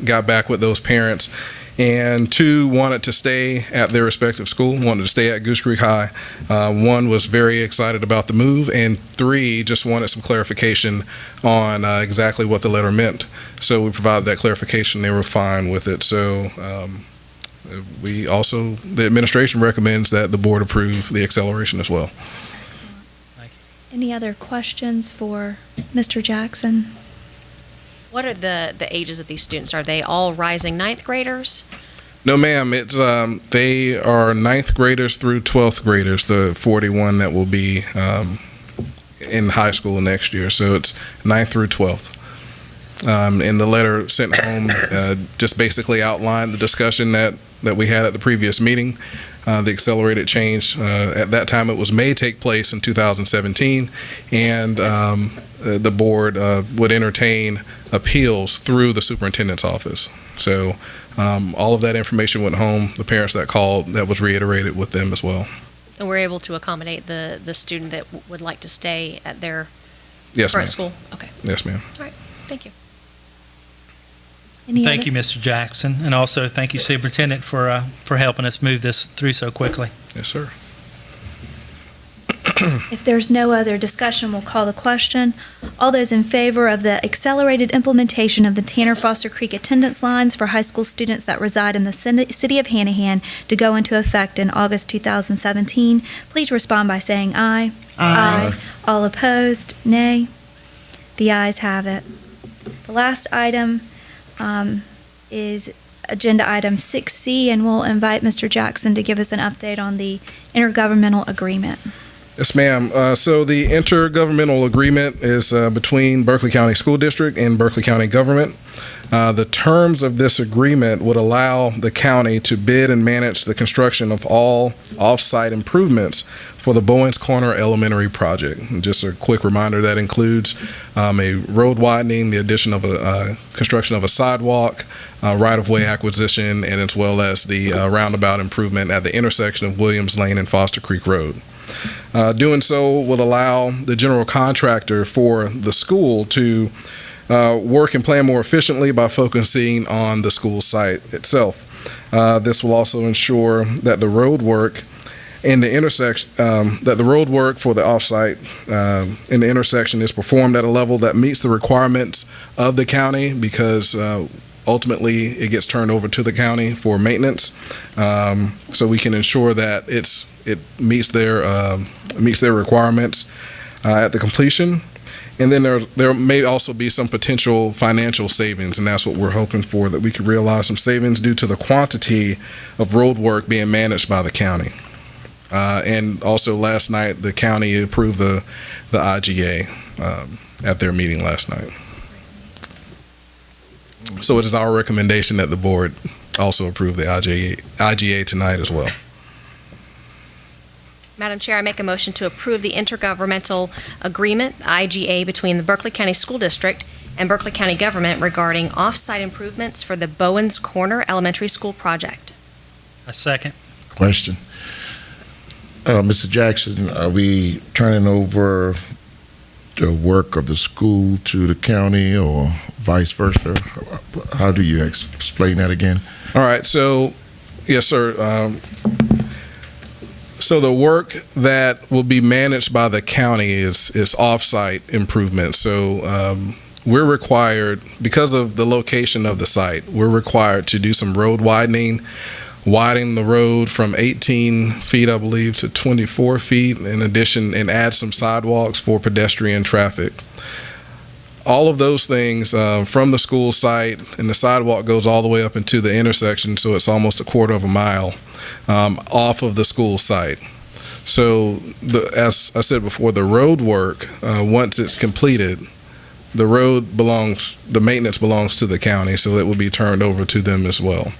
got back with those parents. And 2 wanted to stay at their respective school, wanted to stay at Goose Creek High. 1 was very excited about the move, and 3 just wanted some clarification on exactly what the letter meant. So we provided that clarification. They were fine with it. So the administration recommends that the board approve the acceleration as well. Excellent. Any other questions for Mr. Jackson? What are the ages of these students? Are they all rising ninth graders? No, ma'am. It's they are 9th graders through 12th graders, the 41 that will be in high school next year. So it's 9th through 12th. And the letter sent home just basically outlined the discussion that we had at the previous meeting. The accelerated change, at that time it may take place in 2017, and the board would entertain appeals through the superintendent's office. So all of that information went home. The parents that called, that was reiterated with them as well. And we're able to accommodate the student that would like to stay at their Yes, current ma'am. school? Okay. Yes, ma'am. All right. Thank you. Thank you, Mr. Jackson, and also thank you, Superintendent, for helping us move this through so quickly. Yes, sir. If there's no other discussion, we'll call the question. All those in favor of the accelerated implementation of the Tanner Foster Creek attendance lines for high school students that reside in the city of Hanahan to go into effect in August 2017, please respond by saying aye. Aye. All opposed, nay. The ayes have it. The last item is agenda item 6C, and we'll invite Mr. Jackson to give us an update on the intergovernmental agreement. Yes, ma'am. So the intergovernmental agreement is between Berkeley County School District and Berkeley County government. The terms of this agreement would allow the county to bid and manage the construction of all off-site improvements for the Bowens Corner Elementary project. And just a quick reminder, that includes a road widening, the addition of a construction of a sidewalk, right-of-way acquisition, and as well as the roundabout improvement at the intersection of Williams Lane and Foster Creek Road. Doing so will allow the general contractor for the school to work and plan more efficiently by focusing on the school site itself. This will also ensure that the road work in the intersection, that the road work for the offsite in the intersection is performed at a level that meets the requirements of the county, because ultimately it gets turned over to the county for maintenance. So we can ensure that it meets their requirements at the completion. And then there may also be some potential financial savings, and that's what we're hoping for, that we could realize some savings due to the quantity of road work being managed by the county. And also last night, the county approved the IGA at their meeting last night. So it is our recommendation that the board also approve the IGA tonight as well. Madam Chair, I make a motion to approve the intergovernmental agreement, IGA, between the Berkeley County School District and Berkeley County government regarding off-site improvements for the Bowens Corner Elementary School project. A second. Question. Mr. Jackson, are we turning over the work of the school to the county or vice versa? How do you explain that again? All right, so, yes, sir. So the work that will be managed by the county is off-site improvements. So we're required, because of the location of the site, we're required to do some road widening the road from 18 feet, I believe, to 24 feet, in addition, and add some sidewalks for pedestrian traffic. All of those things from the school site, and the sidewalk goes all the way up into the intersection, so it's almost a quarter of a mile off of the school site. So, as I said before, the road work, once it's completed, the maintenance belongs to the county, so it will be turned over to them as well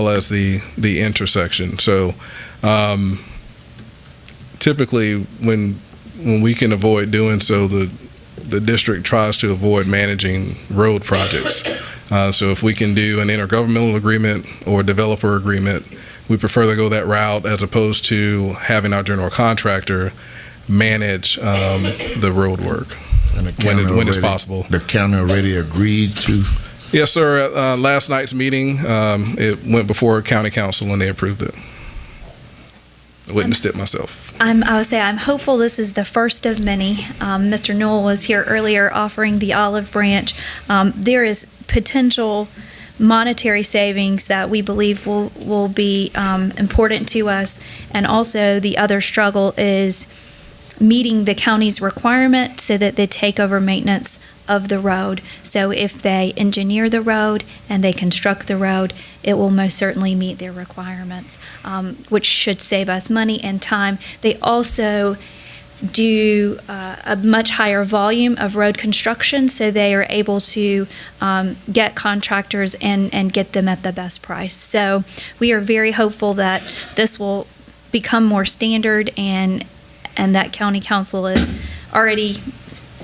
as the intersection. So, typically, when we can avoid doing so, the district tries to avoid managing road projects. So if we can do an intergovernmental agreement or developer agreement, we prefer to go that route as opposed to having our general contractor manage the road work when it's possible. The county already agreed to? Yes, sir. At last night's meeting, it went before county council and they approved it. I witnessed it myself. I would say I'm hopeful this is the first of many. Mr. Newell was here earlier offering the olive branch. There is potential monetary savings that we believe will be important to us. And also the other struggle is meeting the county's requirement so that they take over maintenance of the road. So if they engineer the road and they construct the road, it will most certainly meet their requirements, which should save us money and time. They also do a much higher volume of road construction, so they are able to get contractors and get them at the best price. So we are very hopeful that this will become more standard and that county council is already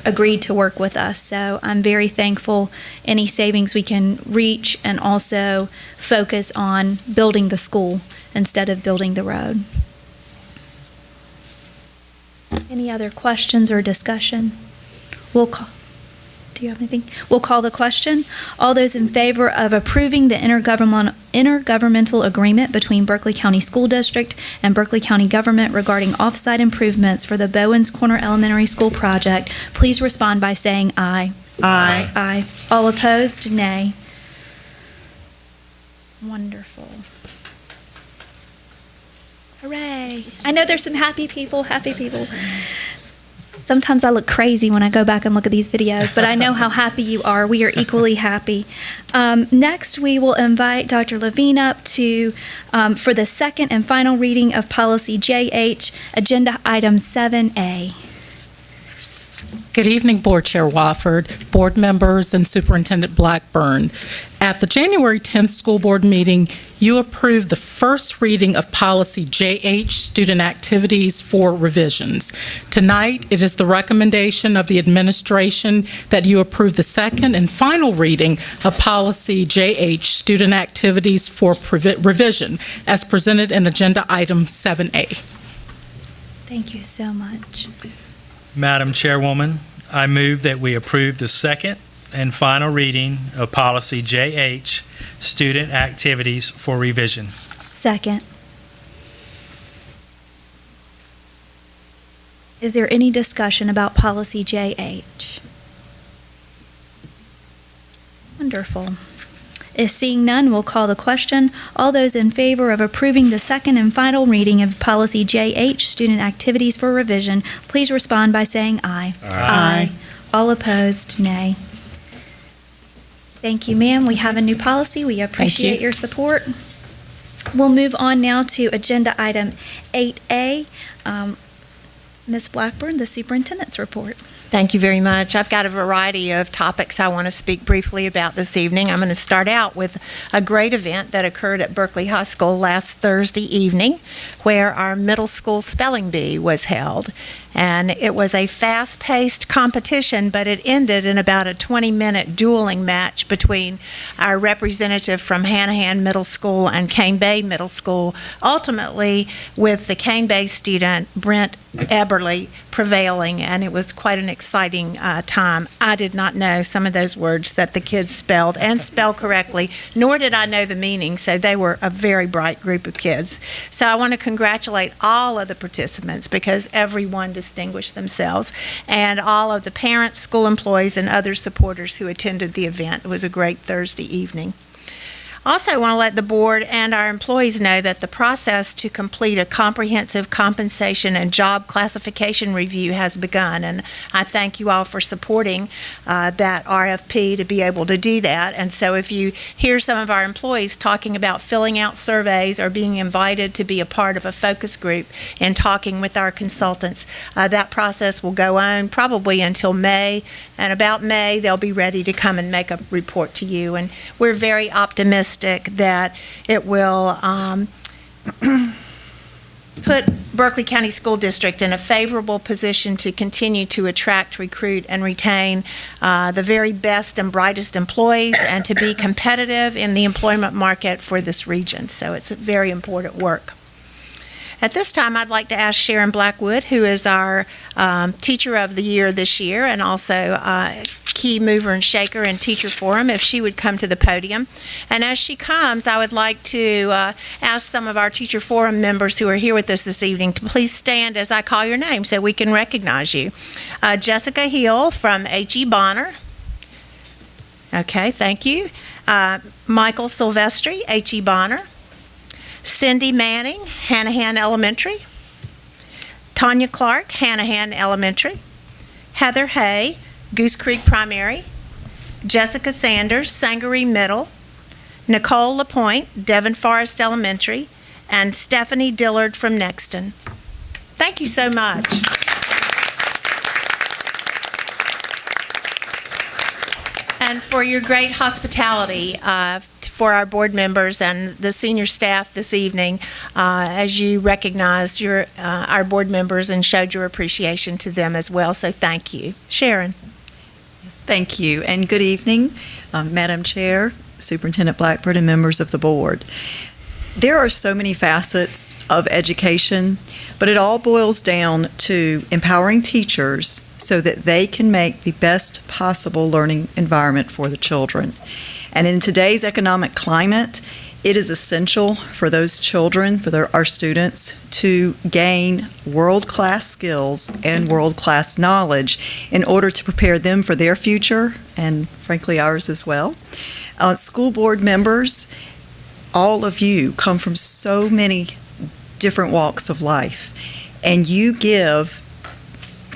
agreed to work with us. So I'm very thankful any savings we can reach and also focus on building the school instead of building the road. Any other questions or discussion? Do you have anything? We'll call the question. All those in favor of approving the intergovernmental agreement between Berkeley County School District and Berkeley County government regarding off-site improvements for the Bowens Corner Elementary School project, please respond by saying aye. Aye. Aye. All opposed, nay. Wonderful. Hooray. I know there's some happy people. Sometimes I look crazy when I go back and look at these videos, but I know how happy you are. We are equally happy. Next, we will invite Dr. Levine up to for the second and final reading of Policy JH, Agenda Item 7A. Good evening, Board Chair Wofford, board members, and Superintendent Blackburn. At the January 10th school board meeting, you approved the first reading of Policy JH, Student Activities for Revisions. Tonight, it is the recommendation of the administration that you approve the second and final reading of Policy JH, Student Activities for Revision, as presented in Agenda Item 7A. Thank you so much. Madam Chairwoman, I move that we approve the second and final reading of Policy JH, Student Activities for Revision. Second. Is there any discussion about Policy JH? Wonderful. If seeing none, we'll call the question. All those in favor of approving the second and final reading of Policy JH, Student Activities for Revision, please respond by saying aye. Aye. All opposed, nay. Thank you, ma'am. We have a new policy. We appreciate your support. We'll move on now to Agenda Item 8A. Ms. Blackburn, the Superintendent's Report. Thank you very much. I've got a variety of topics I want to speak briefly about this evening. I'm going to start out with a great event that occurred at Berkeley High School last Thursday evening, where our middle school spelling bee was held. And it was a fast-paced competition, but it ended in about a 20-minute dueling match between our representative from Hanahan Middle School and Cane Bay Middle School, ultimately with the Cane Bay student, Brent Eberly, prevailing, and it was quite an exciting time. I did not know some of those words that the kids spelled and spelled correctly, nor did I know the meaning, so they were a very bright group of kids. So I want to congratulate all of the participants because everyone distinguished themselves, and all of the parents, school employees, and other supporters who attended the event. It was a great Thursday evening. Also, I want to let the board and our employees know that the process to complete a comprehensive compensation and job classification review has begun, and I thank you all for supporting that RFP to be able to do that. And so if you hear some of our employees talking about filling out surveys or being invited to be a part of a focus group and talking with our consultants, that process will go on probably until May, and about May they'll be ready to come and make a report to you, and we're very optimistic that it will put Berkeley County School District in a favorable position to continue to attract, recruit, and retain the very best and brightest employees and to be competitive in the employment market for this region. So it's a very important work. At this time, I'd like to ask Sharon Blackwood, who is our Teacher of the Year this year and also key mover and shaker in Teacher Forum, if she would come to the podium. And as she comes, I would like to ask some of our Teacher Forum members who are here with us this evening to please stand as I call your name so we can recognize you. Jessica Hill from H.E. Bonner. Okay, thank you. Michael Silvestri, H.E. Bonner. Cindy Manning, Hanahan Elementary. Tanya Clark, Hanahan Elementary. Heather Hay, Goose Creek Primary. Jessica Sanders, Sangaree Middle. Nicole LaPointe, Devon Forest Elementary. And Stephanie Dillard from Nexton. Thank you so much. And for your great hospitality for our board members and the senior staff this evening, as you recognized our board members and showed your appreciation to them as well. So thank you. Sharon. Yes, thank you. And good evening, Madam Chair, Superintendent Blackburn, and members of the board. There are so many facets of education, but it all boils down to empowering teachers so that they can make the best possible learning environment for the children. And in today's economic climate, it is essential for those children, for our students, to gain world-class skills and world-class knowledge in order to prepare them for their future and, frankly, ours as well. School board members, all of you come from so many different walks of life, and you give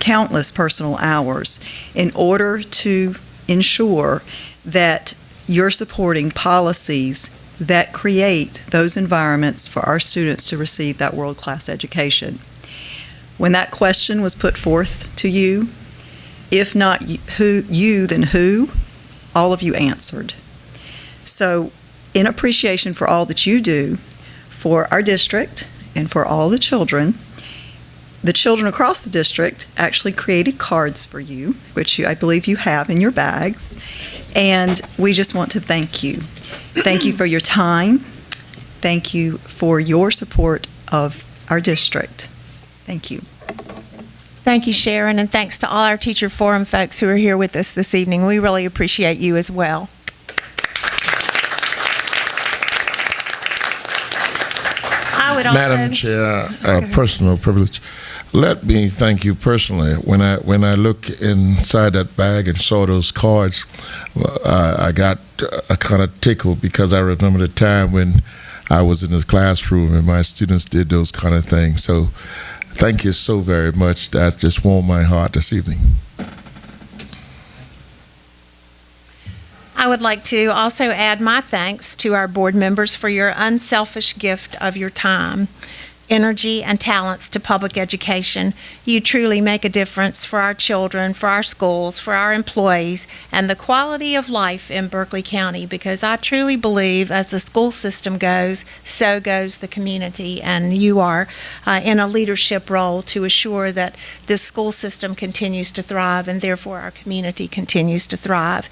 countless personal hours in order to ensure that you're supporting policies that create those environments for our students to receive that world-class education. When that question was put forth to you, if not you, then who? All of you answered. So, in appreciation for all that you do for our district and for all the children across the district actually created cards for you, which I believe you have in your bags, and we just want to thank you. Thank you for your time. Thank you for your support of our district. Thank you. Thank you, Sharon, and thanks to all our Teacher Forum folks who are here with us this evening. We really appreciate you as well. I would also, Madam Chair, personal privilege. Let me thank you personally. When I look inside that bag and saw those cards, I got a kind of tickle because I remember the time when I was in the classroom and my students did those kind of things. So thank you so very much. That just warmed my heart this evening. I would like to also add my thanks to our board members for your unselfish gift of your time, energy, and talents to public education. You truly make a difference for our children, for our schools, for our employees, and the quality of life in Berkeley County, because I truly believe as the school system goes, so goes the community, and you are in a leadership role to assure that this school system continues to thrive and therefore our community continues to thrive.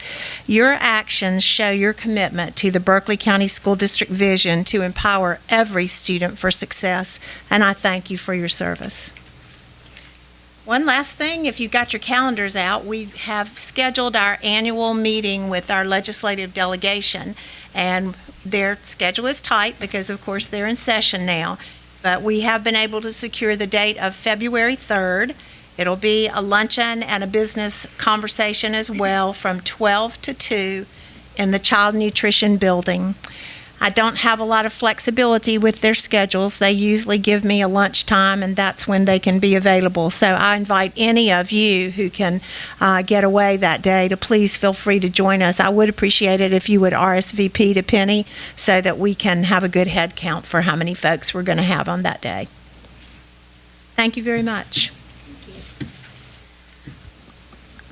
Your actions show your commitment to the Berkeley County School District vision to empower every student for success, and I thank you for your service. One last thing, if you've got your calendars out, we have scheduled our annual meeting with our legislative delegation, and their schedule is tight because, of course, they're in session now, but we have been able to secure the date of February 3rd. It'll be a luncheon and a business conversation as well from 12 to 2 in the Child Nutrition Building. I don't have a lot of flexibility with their schedules. They usually give me a lunchtime, and that's when they can be available. So I invite any of you who can get away that day to please feel free to join us. I would appreciate it if you would RSVP to Penny so that we can have a good head count for how many folks we're going to have on that day. Thank you very much.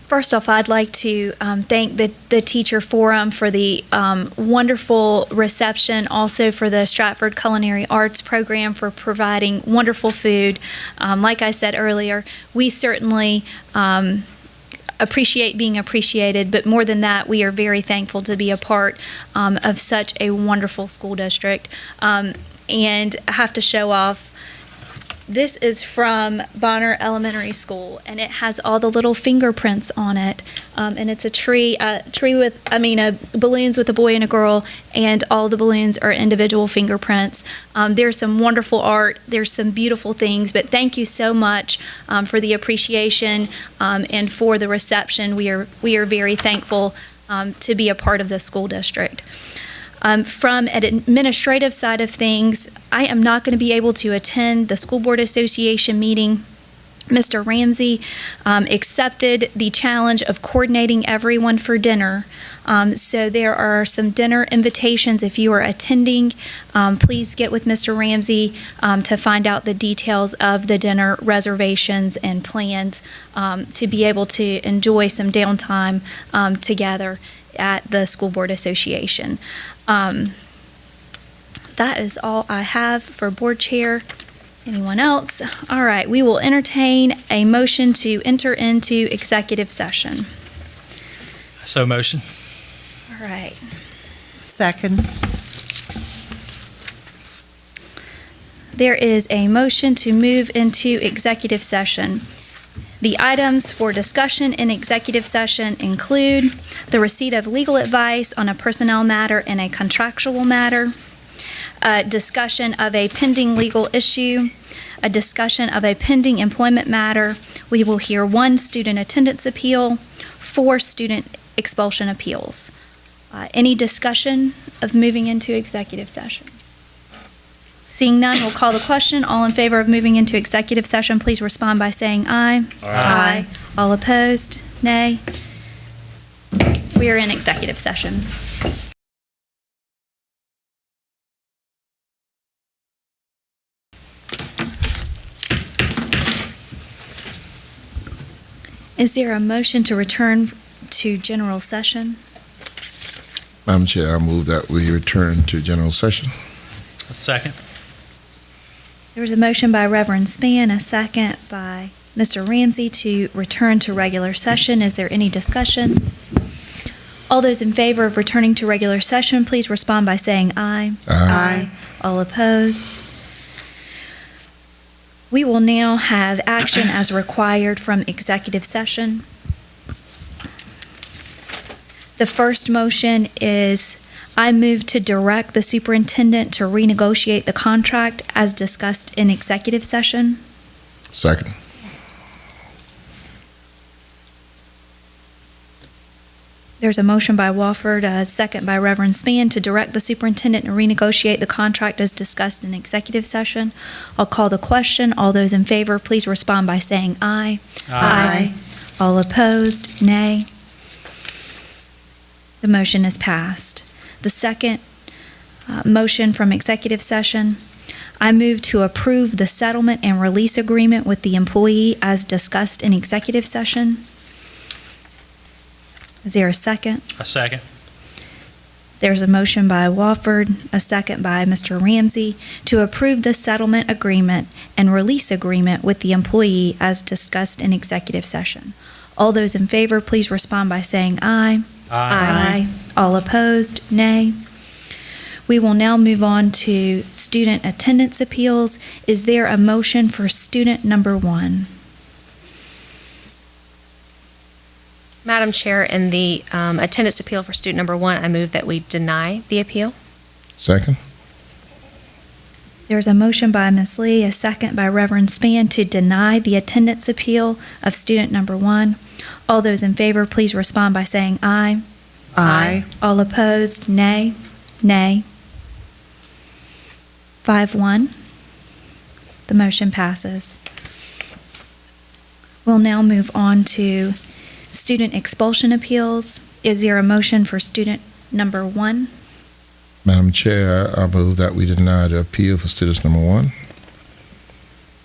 First off, I'd like to thank the Teacher Forum for the wonderful reception, also for the Stratford Culinary Arts Program for providing wonderful food. Like I said earlier, we certainly appreciate being appreciated, but more than that, we are very thankful to be a part of such a wonderful school district. And I have to show off. This is from Bonner Elementary School, and it has all the little fingerprints on it. And it's a tree with, balloons with a boy and a girl, and all the balloons are individual fingerprints. There's some wonderful art. There's some beautiful things, but thank you so much for the appreciation and for the reception. We are very thankful to be a part of the school district. From an administrative side of things, I am not going to be able to attend the School Board Association meeting. Mr. Ramsey accepted the challenge of coordinating everyone for dinner. So there are some dinner invitations. If you are attending, please get with Mr. Ramsey to find out the details of the dinner reservations and plans to be able to enjoy some downtime together at the School Board Association. That is all I have for Board Chair. Anyone else? All right, we will entertain a motion to enter into executive session. So motion. All right. Second. There is a motion to move into executive session. The items for discussion in executive session include the receipt of legal advice on a personnel matter and a contractual matter, a discussion of a pending legal issue, a discussion of a pending employment matter. We will hear 1 student attendance appeal, 4 student expulsion appeals. Any discussion of moving into executive session? Seeing none, we'll call the question. All in favor of moving into executive session, please respond by saying aye. Aye. All opposed, nay. We are in executive session. Is there a motion to return to general session? Madam Chair, I move that we return to general session. A second. There was a motion by Reverend Spann, a second by Mr. Ramsey to return to regular session. Is there any discussion? All those in favor of returning to regular session, please respond by saying aye. Aye. All opposed? We will now have action as required from executive session. The first motion is I move to direct the superintendent to renegotiate the contract as discussed in executive session. Second. There's a motion by Wofford, a second by Reverend Spann to direct the superintendent to renegotiate the contract as discussed in executive session. I'll call the question. All those in favor, please respond by saying aye. Aye. All opposed, nay. The motion is passed. The second motion from executive session, I move to approve the settlement and release agreement with the employee as discussed in executive session. Is there a second? A second. There's a motion by Wofford, a second by Mr. Ramsey to approve the settlement agreement and release agreement with the employee as discussed in executive session. All those in favor, please respond by saying aye. Aye. All opposed, nay. We will now move on to student attendance appeals. Is there a motion for student number 1? Madam Chair, in the attendance appeal for student number 1, I move that we deny the appeal. Second. There's a motion by Ms. Lee, a second by Reverend Spann to deny the attendance appeal of student number 1. All those in favor, please respond by saying aye. Aye. All opposed, nay. Nay. 5-1. The motion passes. We'll now move on to student expulsion appeals. Is there a motion for student number 1? Madam Chair, I move that we deny the appeal for students number 1.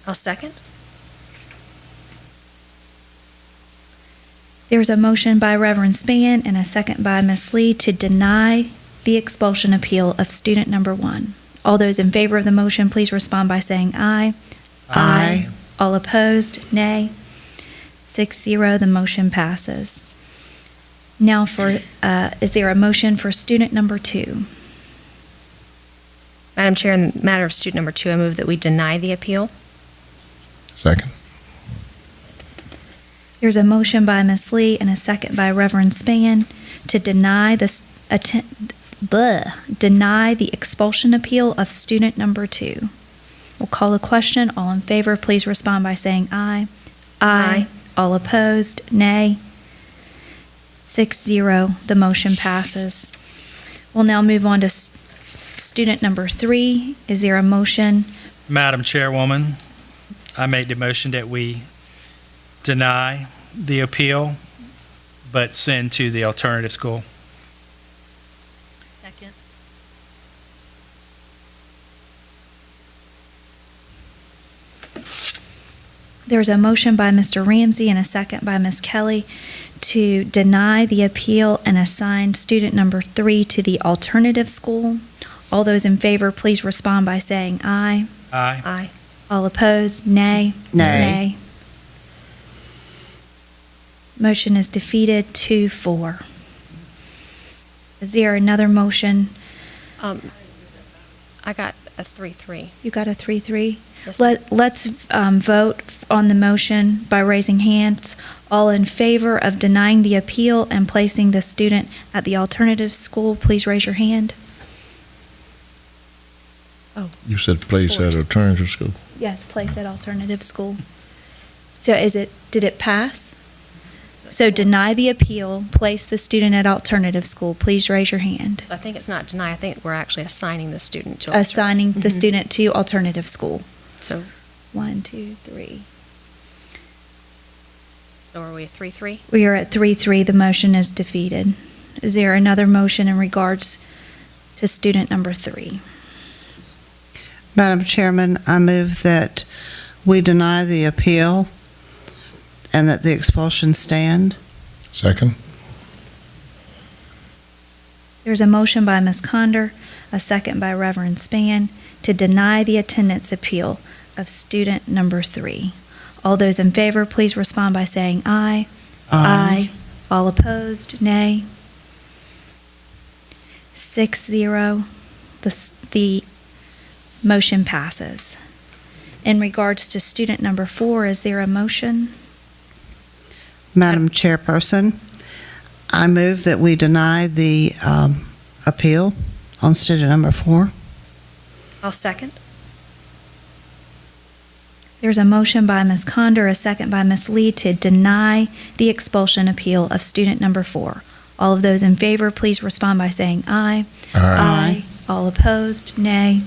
I'll second. There's a motion by Reverend Spann and a second by Ms. Lee to deny the expulsion appeal of student number 1. All those in favor of the motion, please respond by saying aye. Aye. All opposed, nay. 6-0, the motion passes. Now is there a motion for student number 2? Madam Chair, in the matter of student number 2, I move that we deny the appeal. Second. There's a motion by Ms. Lee and a second by Reverend Spann to deny the expulsion appeal of student number 2. We'll call the question. All in favor, please respond by saying aye. Aye. All opposed, nay. 6-0, the motion passes. We'll now move on to student number 3. Is there a motion? Madam Chairwoman, I make the motion that we deny the appeal, but send to the alternative school. Second. There's a motion by Mr. Ramsey and a second by Ms. Kelly to deny the appeal and assign student number 3 to the alternative school. All those in favor, please respond by saying aye. Aye. Aye. All opposed, nay. Nay. Motion is defeated 2-4. Is there another motion? I got a 3-3. You got a 3-3? Yes, ma'am. Let's vote on the motion by raising hands. All in favor of denying the appeal and placing the student at the alternative school, please raise your hand. You said place at alternative school. Yes, place at alternative school. So did it pass? So deny the appeal, place the student at alternative school. Please raise your hand. So I think it's not deny, I think we're actually assigning the student to alternative. Assigning the student to alternative school. So 1, 2, 3. So are we at 3-3? We are at 3-3. The motion is defeated. Is there another motion in regards to student number 3? Madam Chairman, I move that we deny the appeal and that the expulsion stand. Second. There's a motion by Ms. Conder, a second by Reverend Spann, to deny the attendance appeal of student number 3. All those in favor, please respond by saying aye. Aye. All opposed, nay. 6-0. The motion passes. In regards to student number 4, is there a motion? Madam Chairperson, I move that we deny the appeal on student number 4. I'll second. There's a motion by Ms. Conder, a second by Ms. Lee to deny the expulsion appeal of student number 4. All of those in favor, please respond by saying aye. Aye. All opposed, nay.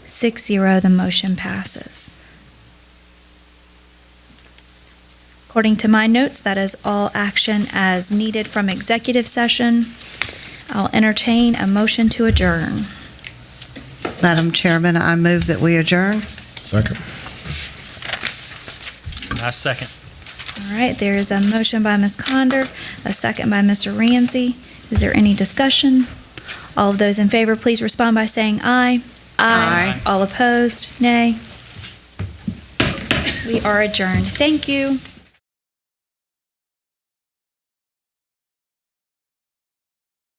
6-0, the motion passes. According to my notes, that is all action as needed from executive session. I'll entertain a motion to adjourn. Madam Chairman, I move that we adjourn. Second. I second. All right, there is a motion by Ms. Conder, a second by Mr. Ramsey. Is there any discussion? All of those in favor, please respond by saying aye. Aye. All opposed, nay. We are adjourned. Thank you.